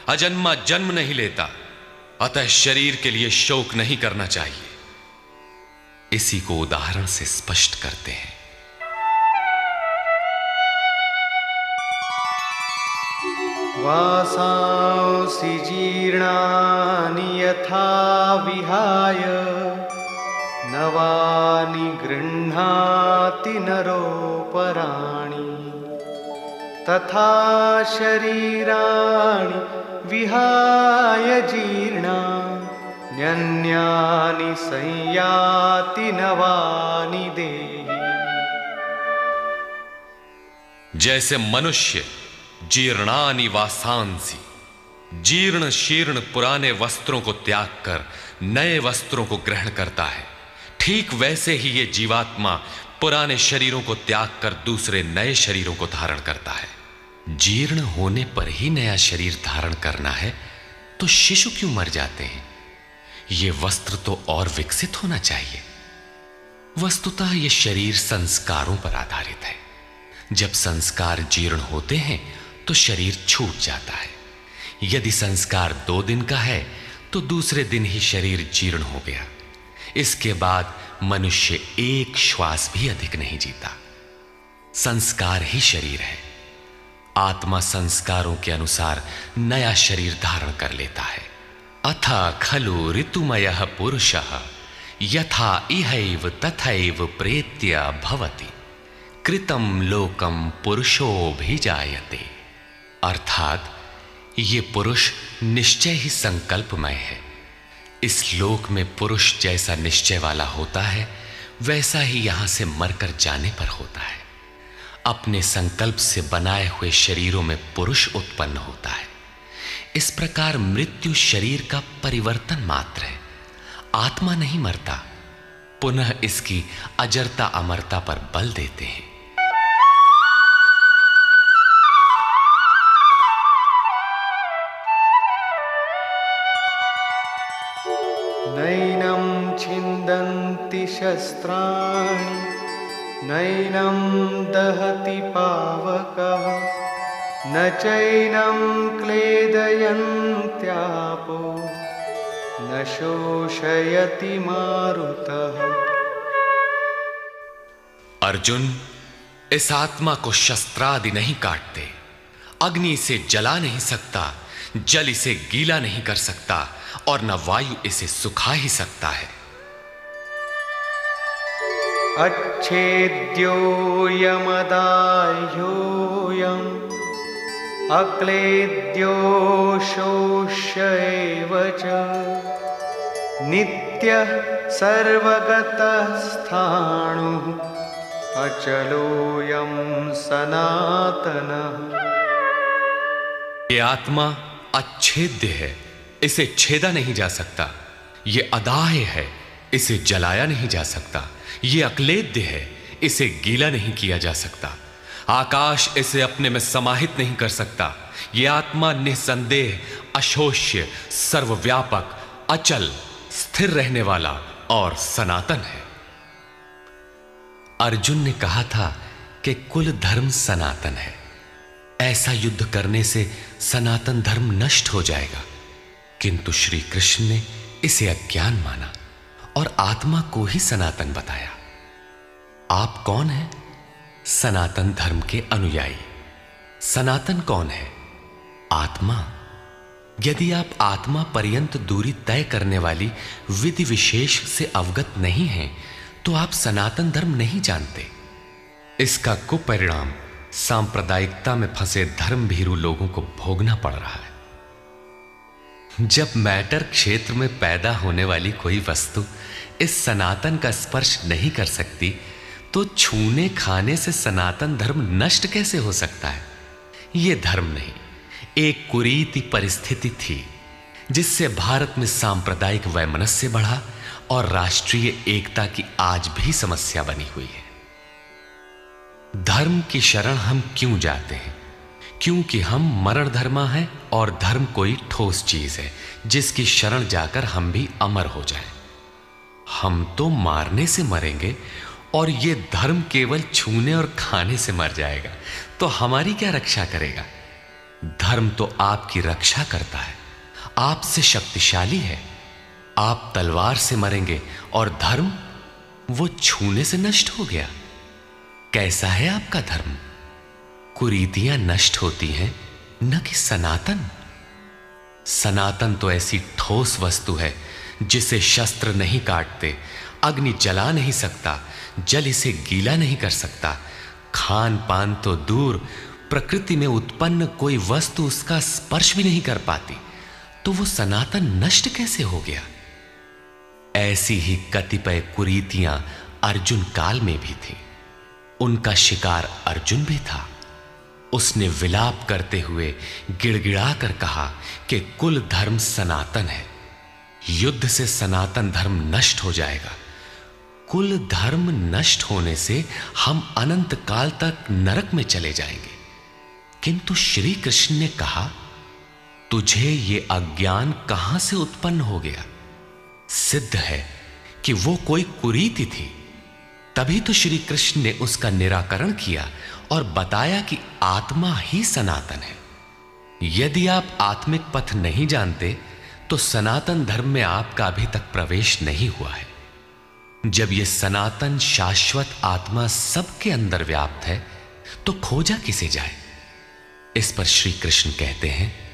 अजन्मा जन्म नहीं लेता, अतः शरीर के लिए शोक नहीं करना चाहिए। इसी को उदाहरण से स्पष्ट करते हैं। वासांसि जीर्णानि यथा विहाय नवानि गृह्णाति नरोपराणि तथा शरीराणि विहाय जीर्णान्यन्यानि संयाति नवानि देहि। जैसे मनुष्य जीर्णानि वासांसि, जीर्ण शीर्ण पुराने वस्त्रों को त्याग कर नए वस्त्रों को ग्रहण करता है, ठीक वैसे ही ये जीवात्मा पुराने शरीरों को त्याग कर दूसरे नए शरीरों को धारण करता है। जीर्ण होने पर ही नया शरीर धारण करना है तो शिशु क्यों मर जाते हैं? ये वस्त्र तो और विकसित होना चाहिए। वस्तुतः ये शरीर संस्कारों पर आधारित है। जब संस्कार जीर्ण होते हैं तो शरीर छूट जाता है। यदि संस्कार 2 दिन का है तो दूसरे दिन ही शरीर जीर्ण हो गया। इसके बाद मनुष्य एक श्वास भी अधिक नहीं जीता। संस्कार ही शरीर है। आत्मा संस्कारों के अनुसार नया शरीर धारण कर लेता है। अथा खलु ऋतुमयः पुरुषः यथा इहैव तथैव प्रेत्य भवति कृतं लोकम पुरुषोऽभिजायते। अर्थात ये पुरुष निश्चय ही संकल्पमय है। इस लोक में पुरुष जैसा निश्चय वाला होता है वैसा ही यहां से मरकर जाने पर होता है। अपने संकल्प से बनाए हुए शरीरों में पुरुष उत्पन्न होता है। इस प्रकार मृत्यु शरीर का परिवर्तन मात्र है, आत्मा नहीं मरता। पुनः इसकी अजरता अमरता पर बल देते हैं। नैनं छिन्दन्ति शस्त्राणि नैनं दहति पावकः न चैनं क्लेदयन्त्यापो न शोषयति मारुतः। अर्जुन, इस आत्मा को शस्त्रादि नहीं काटते, अग्नि से जला नहीं सकता, जल इसे गीला नहीं कर सकता और न वायु इसे सुखा ही सकता है। अच्छेद्योऽयमदाह्योऽयम् अक्लेद्यो शोष्य एव च नित्यः सर्वगतः स्थाणुः अचलोऽयं सनातनः। ये आत्मा अच्छेद्य है, इसे छेदा नहीं जा सकता। ये अदाह्य है, इसे जलाया नहीं जा सकता। ये अक्लेद्य है, इसे गीला नहीं किया जा सकता। आकाश इसे अपने में समाहित नहीं कर सकता। ये आत्मा निसंदेह, अशोष्य, सर्वव्यापक, अचल, स्थिर रहने वाला और सनातन है। अर्जुन ने कहा था कि कुल धर्म सनातन है, ऐसा युद्ध करने से सनातन धर्म नष्ट हो जाएगा। किंतु श्री कृष्ण ने इसे अज्ञान माना और आत्मा को ही सनातन बताया। आप कौन हैं? सनातन धर्म के अनुयायी। सनातन कौन है? आत्मा। यदि आप आत्मा पर्यंत दूरी तय करने वाली विधि विशेष से अवगत नहीं हैं, तो आप सनातन धर्म नहीं जानते। इसका कुपरिणाम सांप्रदायिकता में फंसे धर्म भीरू लोगों को भोगना पड़ रहा है। जब मैटर क्षेत्र में पैदा होने वाली कोई वस्तु इस सनातन का स्पर्श नहीं कर सकती, तो छूने खाने से सनातन धर्म नष्ट कैसे हो सकता है? यह धर्म नहीं, एक कुरीति परिस्थिति थी जिससे भारत में सांप्रदायिक वैमनस्य बढ़ा और राष्ट्रीय एकता की आज भी समस्या बनी हुई है। धर्म की शरण हम क्यों जाते हैं? क्योंकि हम मरण धर्मा हैं और धर्म कोई ठोस चीज है जिसकी शरण जाकर हम भी अमर हो जाएं। हम तो मारने से मरेंगे और ये धर्म केवल छूने और खाने से मर जाएगा, तो हमारी क्या रक्षा करेगा? धर्म तो आपकी रक्षा करता है, आपसे शक्तिशाली है। आप तलवार से मरेंगे और धर्म वो छूने से नष्ट हो गया। कैसा है आपका धर्म? कुरीतियां नष्ट होती हैं, न कि सनातन। सनातन तो ऐसी ठोस वस्तु है जिसे शस्त्र नहीं काटते, अग्नि जला नहीं सकता, जल इसे गीला नहीं कर सकता। खान पान तो दूर, प्रकृति में उत्पन्न कोई वस्तु उसका स्पर्श भी नहीं कर पाती, तो वो सनातन नष्ट कैसे हो गया? ऐसी ही कतिपय कुरीतियां अर्जुन काल में भी थी। उनका शिकार अर्जुन भी था। उसने विलाप करते हुए गिड़गिड़ा कर कहा कि कुल धर्म सनातन है, युद्ध से सनातन धर्म नष्ट हो जाएगा। कुल धर्म नष्ट होने से हम अनंत काल तक नरक में चले जाएंगे। किंतु श्री कृष्ण ने कहा, तुझे ये अज्ञान कहां से उत्पन्न हो गया? सिद्ध है कि वो कोई कुरीति थी। तभी तो श्री कृष्ण ने उसका निराकरण किया और बताया कि आत्मा ही सनातन है। यदि आप आत्मिक पथ नहीं जानते, तो सनातन धर्म में आपका अभी तक प्रवेश नहीं हुआ है। जब यह सनातन शाश्वत आत्मा सबके अंदर व्याप्त है, तो खोजा किसे जाए? इस पर श्री कृष्ण कहते हैं,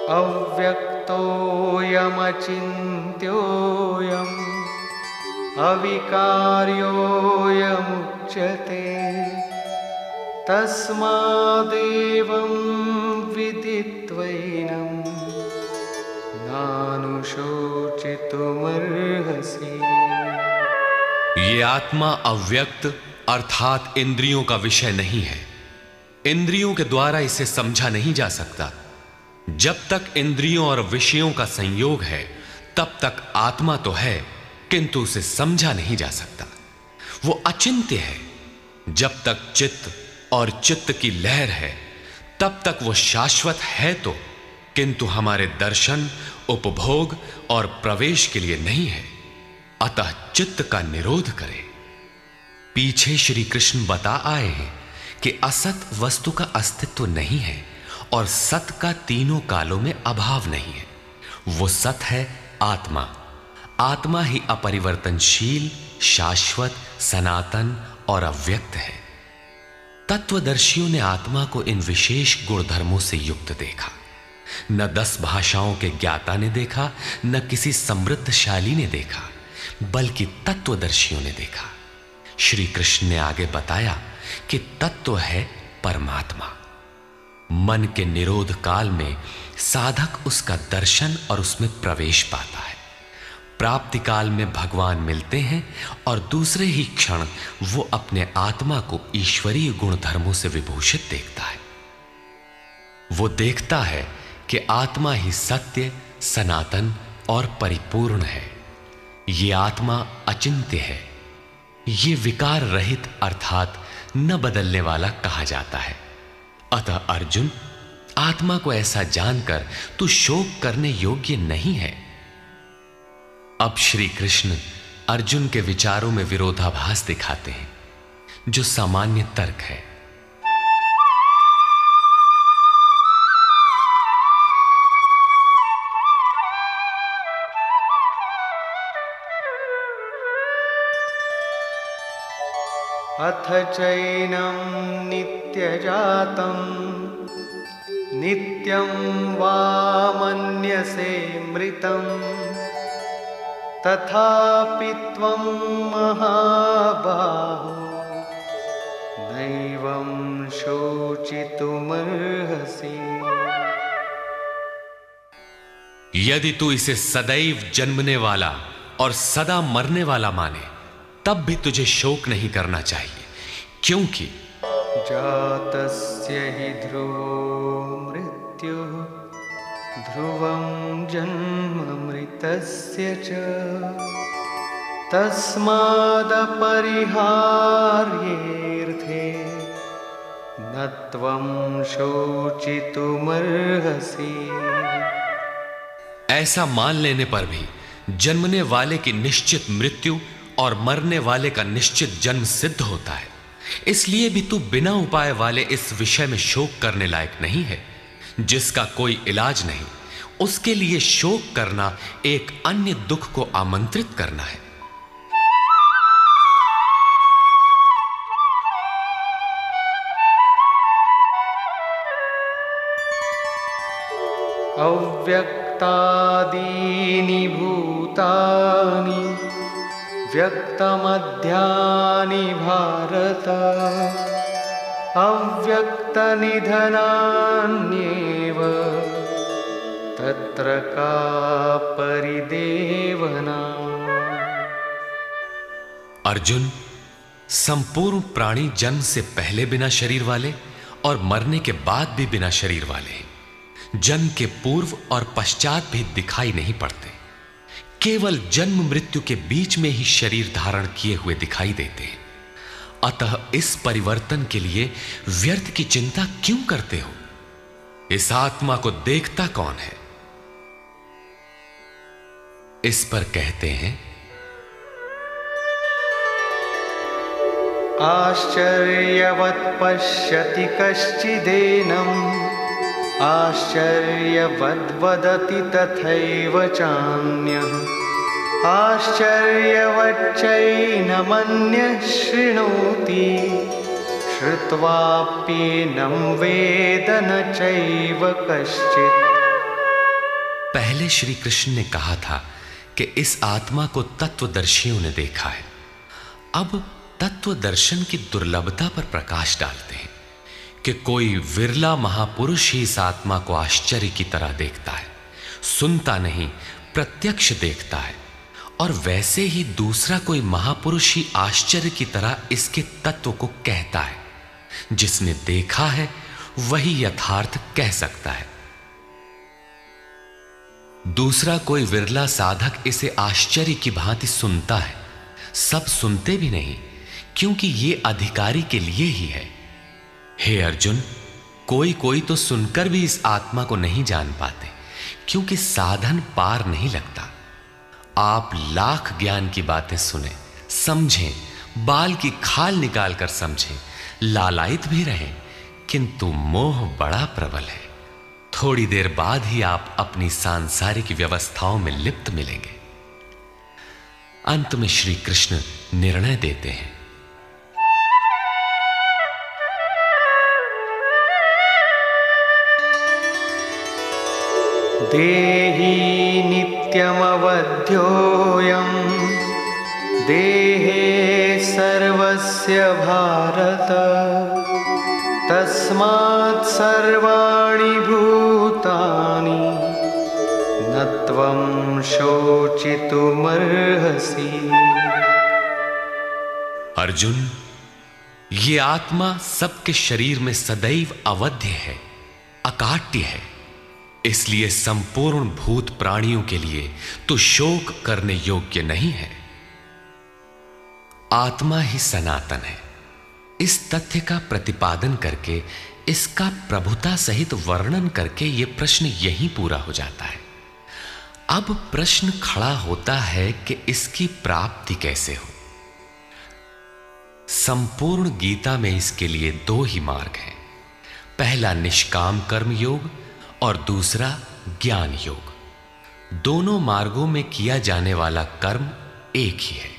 अव्यक्तोऽयमचिन्त्योऽयम् अविकार्योऽयमुच्यते तस्मादेवं विदित्वैनं नानुशोचितुमर्हसि। ये आत्मा अव्यक्त अर्थात इंद्रियों का विषय नहीं है। इंद्रियों के द्वारा इसे समझा नहीं जा सकता। जब तक इंद्रियों और विषयों का संयोग है, तब तक आत्मा तो है, किंतु उसे समझा नहीं जा सकता। वो अचिंत्य है। जब तक चित्त और चित्त की लहर है, तब तक वो शाश्वत है तो, किंतु हमारे दर्शन, उपभोग और प्रवेश के लिए नहीं है। अतः चित्त का निरोध करे। पीछे श्री कृष्ण बता आए हैं कि असत वस्तु का अस्तित्व नहीं है और सत का तीनों कालों में अभाव नहीं है। वो सत है आत्मा। आत्मा ही अपरिवर्तनशील, शाश्वत, सनातन और अव्यक्त है। तत्वदर्शियों ने आत्मा को इन विशेष गुणधर्मों से युक्त देखा। न 10 भाषाओं के ज्ञाता ने देखा, न किसी समृद्धशाली ने देखा, बल्कि तत्वदर्शियों ने देखा। श्री कृष्ण ने आगे बताया कि तत्व है परमात्मा। मन के निरोध काल में साधक उसका दर्शन और उसमें प्रवेश पाता है। प्राप्ति काल में भगवान मिलते हैं और दूसरे ही क्षण वो अपने आत्मा को ईश्वरीय गुणधर्मों से विभूषित देखता है। वो देखता है कि आत्मा ही सत्य, सनातन और परिपूर्ण है। ये आत्मा अचिंत्य है, ये विकार रहित अर्थात न बदलने वाला कहा जाता है। अतः अर्जुन, आत्मा को ऐसा जानकर तू शोक करने योग्य नहीं है। अब श्री कृष्ण अर्जुन के विचारों में विरोधाभास दिखाते हैं, जो सामान्य तर्क है। अथ चैनं नित्यजातं नित्यं वा मन्यसे मृतं तथापि त्वं महाबाहो नैवं शोचितुमर्हसि। यदि तू इसे सदैव जन्मने वाला और सदा मरने वाला माने, तब भी तुझे शोक नहीं करना चाहिए, क्योंकि जातस्य हि ध्रुवो मृत्युः ध्रुवं जन्म मृतस्य च तस्मादपरिहार्येऽर्थे न त्वं शोचितुमर्हसि। ऐसा मान लेने पर भी जन्मने वाले की निश्चित मृत्यु और मरने वाले का निश्चित जन्म सिद्ध होता है। इसलिए भी तू बिना उपाय वाले इस विषय में शोक करने लायक नहीं है। जिसका कोई इलाज नहीं, उसके लिए शोक करना एक अन्य दुख को आमंत्रित करना है। अव्यक्तादीनि भूतानि व्यक्तमध्यानि भारत अव्यक्तनिधनान्येव तत्र का परिदेवना। अर्जुन, संपूर्ण प्राणी जन्म से पहले बिना शरीर वाले और मरने के बाद भी बिना शरीर वाले हैं। जन्म के पूर्व और पश्चात भी दिखाई नहीं पड़ते, केवल जन्म मृत्यु के बीच में ही शरीर धारण किए हुए दिखाई देते हैं। अतः इस परिवर्तन के लिए व्यर्थ की चिंता क्यों करते हो? इस आत्मा को देखता कौन है? इस पर कहते हैं, आश्चर्यवत् पश्यति कश्चिदेनम् आश्चर्यवद्वदति तथैव चान्यः आश्चर्यवच्चैनमन्यः शृणोति श्रुत्वाप्येनं वेद न चैव कश्चित्। पहले श्री कृष्ण ने कहा था कि इस आत्मा को तत्वदर्शियों ने देखा है। अब तत्व दर्शन की दुर्लभता पर प्रकाश डालते हैं कि कोई विरला महापुरुष ही इस आत्मा को आश्चर्य की तरह देखता है, सुनता नहीं प्रत्यक्ष देखता है। और वैसे ही दूसरा कोई महापुरुष ही आश्चर्य की तरह इसके तत्व को कहता है। जिसने देखा है वही यथार्थ कह सकता है। दूसरा कोई विरला साधक इसे आश्चर्य की भांति सुनता है। सब सुनते भी नहीं, क्योंकि ये अधिकारी के लिए ही है। हे अर्जुन, कोई कोई तो सुनकर भी इस आत्मा को नहीं जान पाते, क्योंकि साधन पार नहीं लगता। आप लाख ज्ञान की बातें सुने, समझें, बाल की खाल निकाल कर समझें, लालायित भी रहें, किंतु मोह बड़ा प्रबल है। थोड़ी देर बाद ही आप अपनी सांसारिक व्यवस्थाओं में लिप्त मिलेंगे। अंत में श्री कृष्ण निर्णय देते हैं, देहि नित्यमवध्योऽयं देहे सर्वस्य भारत तस्मात् सर्वाणि भूतानि न त्वं शोचितुमर्हसि। अर्जुन, ये आत्मा सबके शरीर में सदैव अवध्य है, अकाट्य है। इसलिए संपूर्ण भूत प्राणियों के लिए तो शोक करने योग्य नहीं है। आत्मा ही सनातन है। इस तथ्य का प्रतिपादन करके, इसका प्रभुता सहित वर्णन करके यह प्रश्न यहीं पूरा हो जाता है। अब प्रश्न खड़ा होता है कि इसकी प्राप्ति कैसे हो। संपूर्ण गीता में इसके लिए दो ही मार्ग हैं। पहला निष्काम कर्म योग और दूसरा ज्ञान योग। दोनों मार्गों में किया जाने वाला कर्म एक ही है।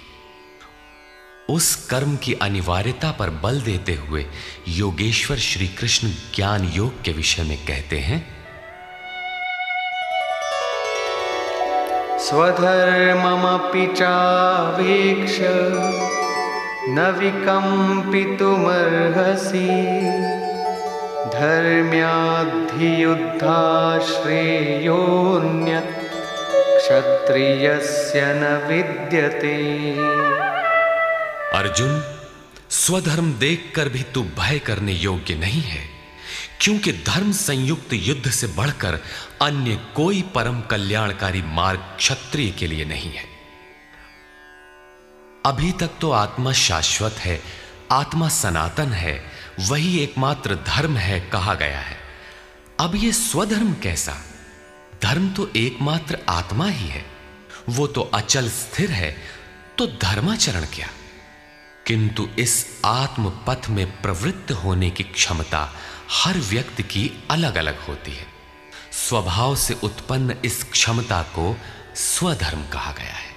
उस कर्म की अनिवार्यता पर बल देते हुए योगेश्वर श्री कृष्ण ज्ञान योग के विषय में कहते हैं, स्वधर्ममपि चावेक्ष्य न विकम्पितुमर्हसि धर्म्याद्धियुद्धा श्रेयोऽन्यत् क्षत्रियस्य न विद्यते। अर्जुन, स्वधर्म देखकर भी तू भय करने योग्य नहीं है, क्योंकि धर्म संयुक्त युद्ध से बढ़कर अन्य कोई परम कल्याणकारी मार्ग क्षत्रिय के लिए नहीं है। अभी तक तो आत्मा शाश्वत है, आत्मा सनातन है, वही एकमात्र धर्म है कहा गया है। अब यह स्वधर्म कैसा? धर्म तो एकमात्र आत्मा ही है, वो तो अचल स्थिर है, तो धर्माचरण क्या? किंतु इस आत्म पथ में प्रवृत्त होने की क्षमता हर व्यक्ति की अलग अलग होती है। स्वभाव से उत्पन्न इस क्षमता को स्वधर्म कहा गया है।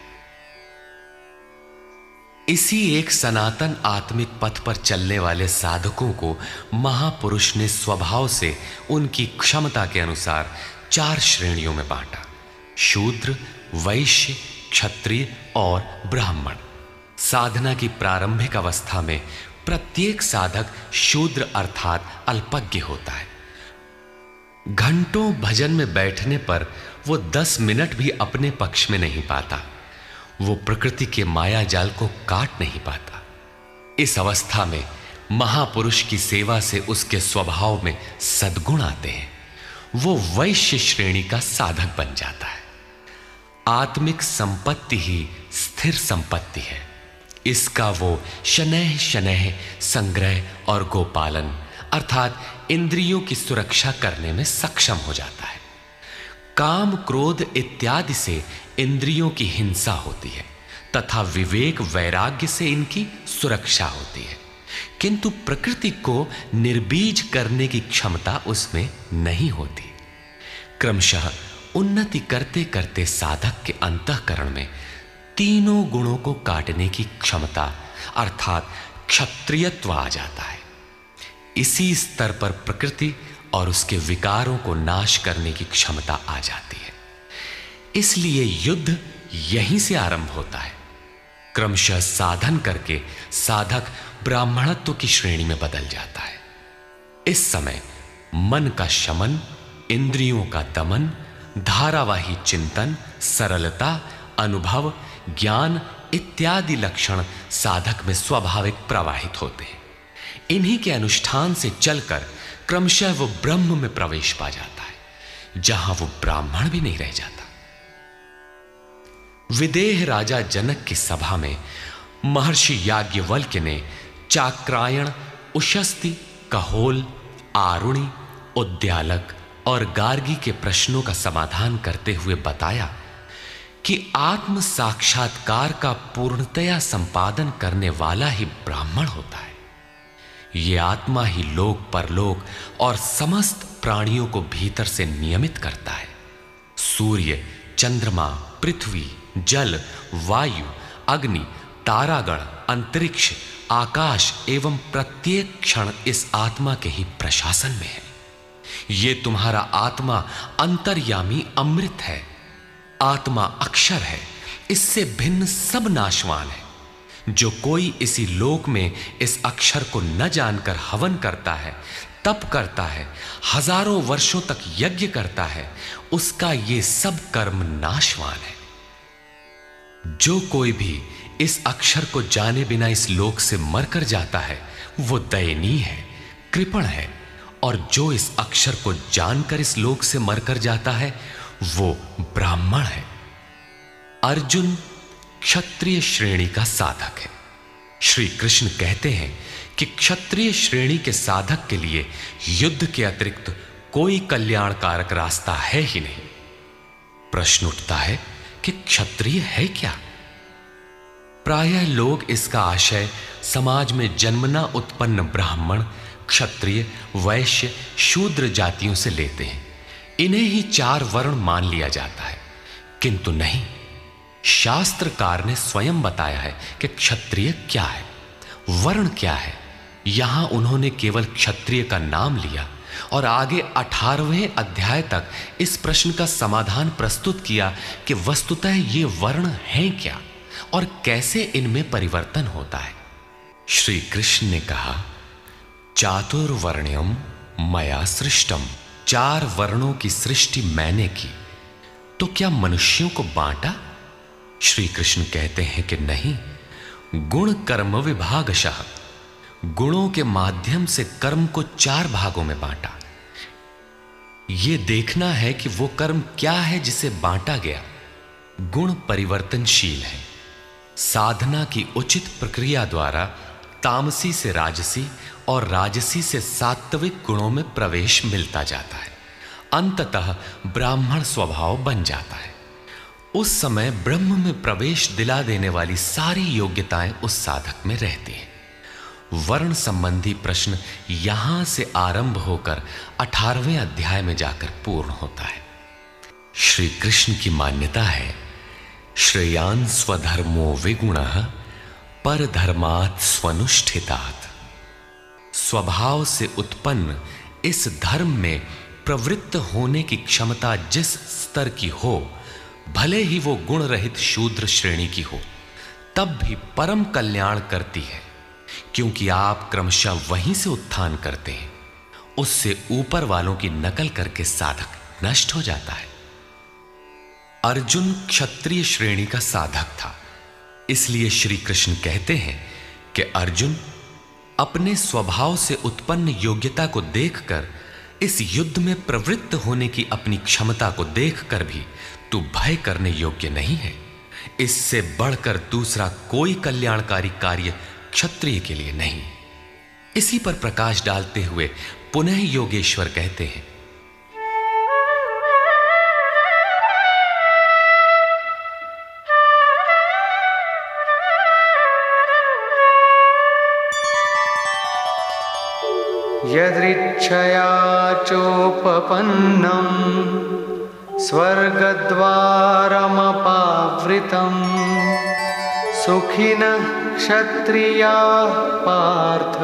इसी एक सनातन आत्मिक पथ पर चलने वाले साधकों को महापुरुष ने स्वभाव से उनकी क्षमता के अनुसार 4 श्रेणियों में बांटा: शूद्र, वैश्य, क्षत्रिय और ब्राह्मण। साधना की प्रारंभिक अवस्था में प्रत्येक साधक शूद्र अर्थात अल्पज्ञ होता है। घंटों भजन में बैठने पर वो 10 मिनट भी अपने पक्ष में नहीं पाता। वो प्रकृति के माया जाल को काट नहीं पाता। इस अवस्था में महापुरुष की सेवा से उसके स्वभाव में सद्गुण आते हैं। वो वैश्य श्रेणी का साधक बन जाता है। आत्मिक संपत्ति ही स्थिर संपत्ति है। इसका वो शनैः शनैः संग्रह और गोपालन अर्थात इंद्रियों की सुरक्षा करने में सक्षम हो जाता है। काम, क्रोध इत्यादि से इंद्रियों की हिंसा होती है तथा विवेक, वैराग्य से इनकी सुरक्षा होती है, किंतु प्रकृति को निर्बीज करने की क्षमता उसमें नहीं होती। क्रमशः उन्नति करते करते साधक के अंतःकरण में तीनों गुणों को काटने की क्षमता अर्थात क्षत्रियत्व आ जाता है। इसी स्तर पर प्रकृति और उसके विकारों को नाश करने की क्षमता आ जाती है। इसलिए युद्ध यहीं से आरंभ होता है। क्रमशः साधन करके साधक ब्राह्मणत्व की श्रेणी में बदल जाता है। इस समय मन का शमन, इंद्रियों का दमन, धारावाही चिंतन, सरलता, अनुभव, ज्ञान इत्यादि लक्षण साधक में स्वाभाविक प्रवाहित होते हैं। इन्हीं के अनुष्ठान से चलकर क्रमशः वो ब्रह्म में प्रवेश पा जाता है, जहां वो ब्राह्मण भी नहीं रह जाता। विदेह राजा जनक की सभा में महर्षि याज्ञवल्क्य ने चाक्रायण, उशस्ति, कहोल, आरुणि, उद्यालक और गार्गी के प्रश्नों का समाधान करते हुए बताया कि आत्म साक्षात्कार का पूर्णतया संपादन करने वाला ही ब्राह्मण होता है। ये आत्मा ही लोक परलोक और समस्त प्राणियों को भीतर से नियमित करता है। सूर्य, चंद्रमा, पृथ्वी, जल, वायु, अग्नि, तारागण, अंतरिक्ष, आकाश एवं प्रत्येक क्षण इस आत्मा के ही प्रशासन में है। ये तुम्हारा आत्मा अंतर्यामी अमृत है। आत्मा अक्षर है, इससे भिन्न सब नाशवान है। जो कोई इसी लोक में इस अक्षर को न जानकर हवन करता है, तप करता है, हजारों वर्षों तक यज्ञ करता है, उसका ये सब कर्म नाशवान है। जो कोई भी इस अक्षर को जाने बिना इस लोक से मरकर जाता है, वो दयनीय है, कृपण है और जो इस अक्षर को जानकर इस लोक से मरकर जाता है वो ब्राह्मण है। अर्जुन क्षत्रिय श्रेणी का साधक है। श्री कृष्ण कहते हैं कि क्षत्रिय श्रेणी के साधक के लिए युद्ध के अतिरिक्त कोई कल्याणकारक रास्ता है ही नहीं। प्रश्न उठता है कि क्षत्रिय है क्या? प्रायः लोग इसका आशय समाज में जन्मना उत्पन्न ब्राह्मण, क्षत्रिय, वैश्य, शूद्र जातियों से लेते हैं। इन्हें ही 4 वर्ण मान लिया जाता है, किंतु नहीं। शास्त्रकार ने स्वयं बताया है कि क्षत्रिय क्या है, वर्ण क्या है। यहां उन्होंने केवल क्षत्रिय का नाम लिया और आगे 18वें अध्याय तक इस प्रश्न का समाधान प्रस्तुत किया कि वस्तुतः ये वर्ण हैं क्या और कैसे इनमें परिवर्तन होता है। श्री कृष्ण ने कहा, चातुर्वर्ण्यम मया सृष्टम, 4 वर्णों की सृष्टि मैंने की, तो क्या मनुष्यों को बांटा? श्री कृष्ण कहते हैं कि नहीं, गुण कर्म विभागशः, गुणों के माध्यम से कर्म को 4 भागों में बांटा। यह देखना है कि वो कर्म क्या है जिसे बांटा गया। गुण परिवर्तनशील है। साधना की उचित प्रक्रिया द्वारा तामसी से राजसी और राजसी से सात्विक गुणों में प्रवेश मिलता जाता है। अंततः ब्राह्मण स्वभाव बन जाता है। उस समय ब्रह्म में प्रवेश दिला देने वाली सारी योग्यताएं उस साधक में रहती हैं। वर्ण संबंधी प्रश्न यहां से आरंभ होकर 18वें अध्याय में जाकर पूर्ण होता है। श्री कृष्ण की मान्यता है, श्रेयान् स्वधर्मो विगुणः परधर्मात् स्वनुष्ठितात्। स्वभाव से उत्पन्न इस धर्म में प्रवृत्त होने की क्षमता जिस स्तर की हो, भले ही वो गुण रहित शूद्र श्रेणी की हो, तब भी परम कल्याण करती है, क्योंकि आप क्रमशः वहीं से उत्थान करते हैं। उससे ऊपर वालों की नकल करके साधक नष्ट हो जाता है। अर्जुन क्षत्रिय श्रेणी का साधक था, इसलिए श्री कृष्ण कहते हैं कि अर्जुन, अपने स्वभाव से उत्पन्न योग्यता को देखकर, इस युद्ध में प्रवृत्त होने की अपनी क्षमता को देखकर भी तू भय करने योग्य नहीं है। इससे बढ़कर दूसरा कोई कल्याणकारी कार्य क्षत्रिय के लिए नहीं। इसी पर प्रकाश डालते हुए पुनः योगेश्वर कहते हैं, यदृच्छया चोपपन्नं स्वर्गद्वारमपावृतं सुखिनः क्षत्रियाः पार्थ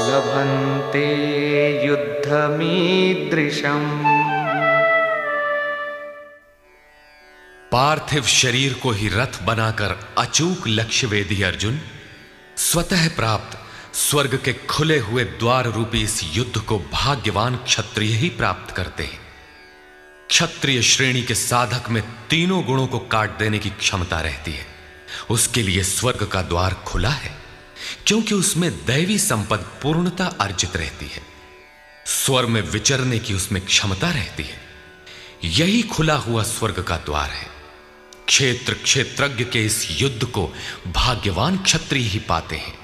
लभन्ते युद्धमीदृशम्। पार्थिव शरीर को ही रथ बनाकर अचूक लक्ष्यवेदी अर्जुन स्वतः प्राप्त स्वर्ग के खुले हुए द्वार रूपी इस युद्ध को भाग्यवान क्षत्रिय ही प्राप्त करते हैं। क्षत्रिय श्रेणी के साधक में तीनों गुणों को काट देने की क्षमता रहती है। उसके लिए स्वर्ग का द्वार खुला है, क्योंकि उसमें दैवी संपद पूर्णता अर्जित रहती है। स्वर्ग में विचरने की उसमें क्षमता रहती है। यही खुला हुआ स्वर्ग का द्वार है। क्षेत्र क्षेत्रज्ञ के इस युद्ध को भाग्यवान क्षत्रिय ही पाते हैं,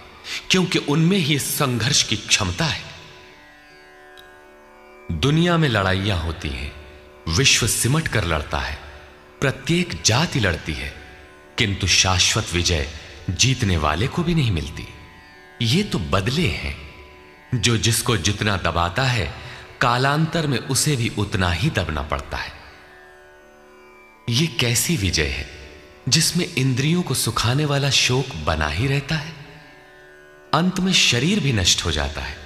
क्योंकि उनमें ही संघर्ष की क्षमता है। दुनिया में लड़ाइयां होती हैं, विश्व सिमट कर लड़ता है, प्रत्येक जाति लड़ती है, किंतु शाश्वत विजय जीतने वाले को भी नहीं मिलती। ये तो बदले हैं। जो जिसको जितना दबाता है, कालांतर में उसे भी उतना ही दबना पड़ता है। ये कैसी विजय है जिसमें इंद्रियों को सुखाने वाला शोक बना ही रहता है, अंत में शरीर भी नष्ट हो जाता है।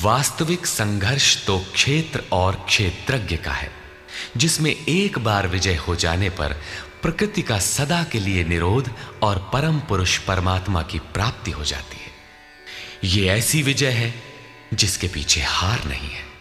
वास्तविक संघर्ष तो क्षेत्र और क्षेत्रज्ञ का है, जिसमें एक बार विजय हो जाने पर प्रकृति का सदा के लिए निरोध और परम पुरुष परमात्मा की प्राप्ति हो जाती है। यह ऐसी विजय है जिसके पीछे हार नहीं है।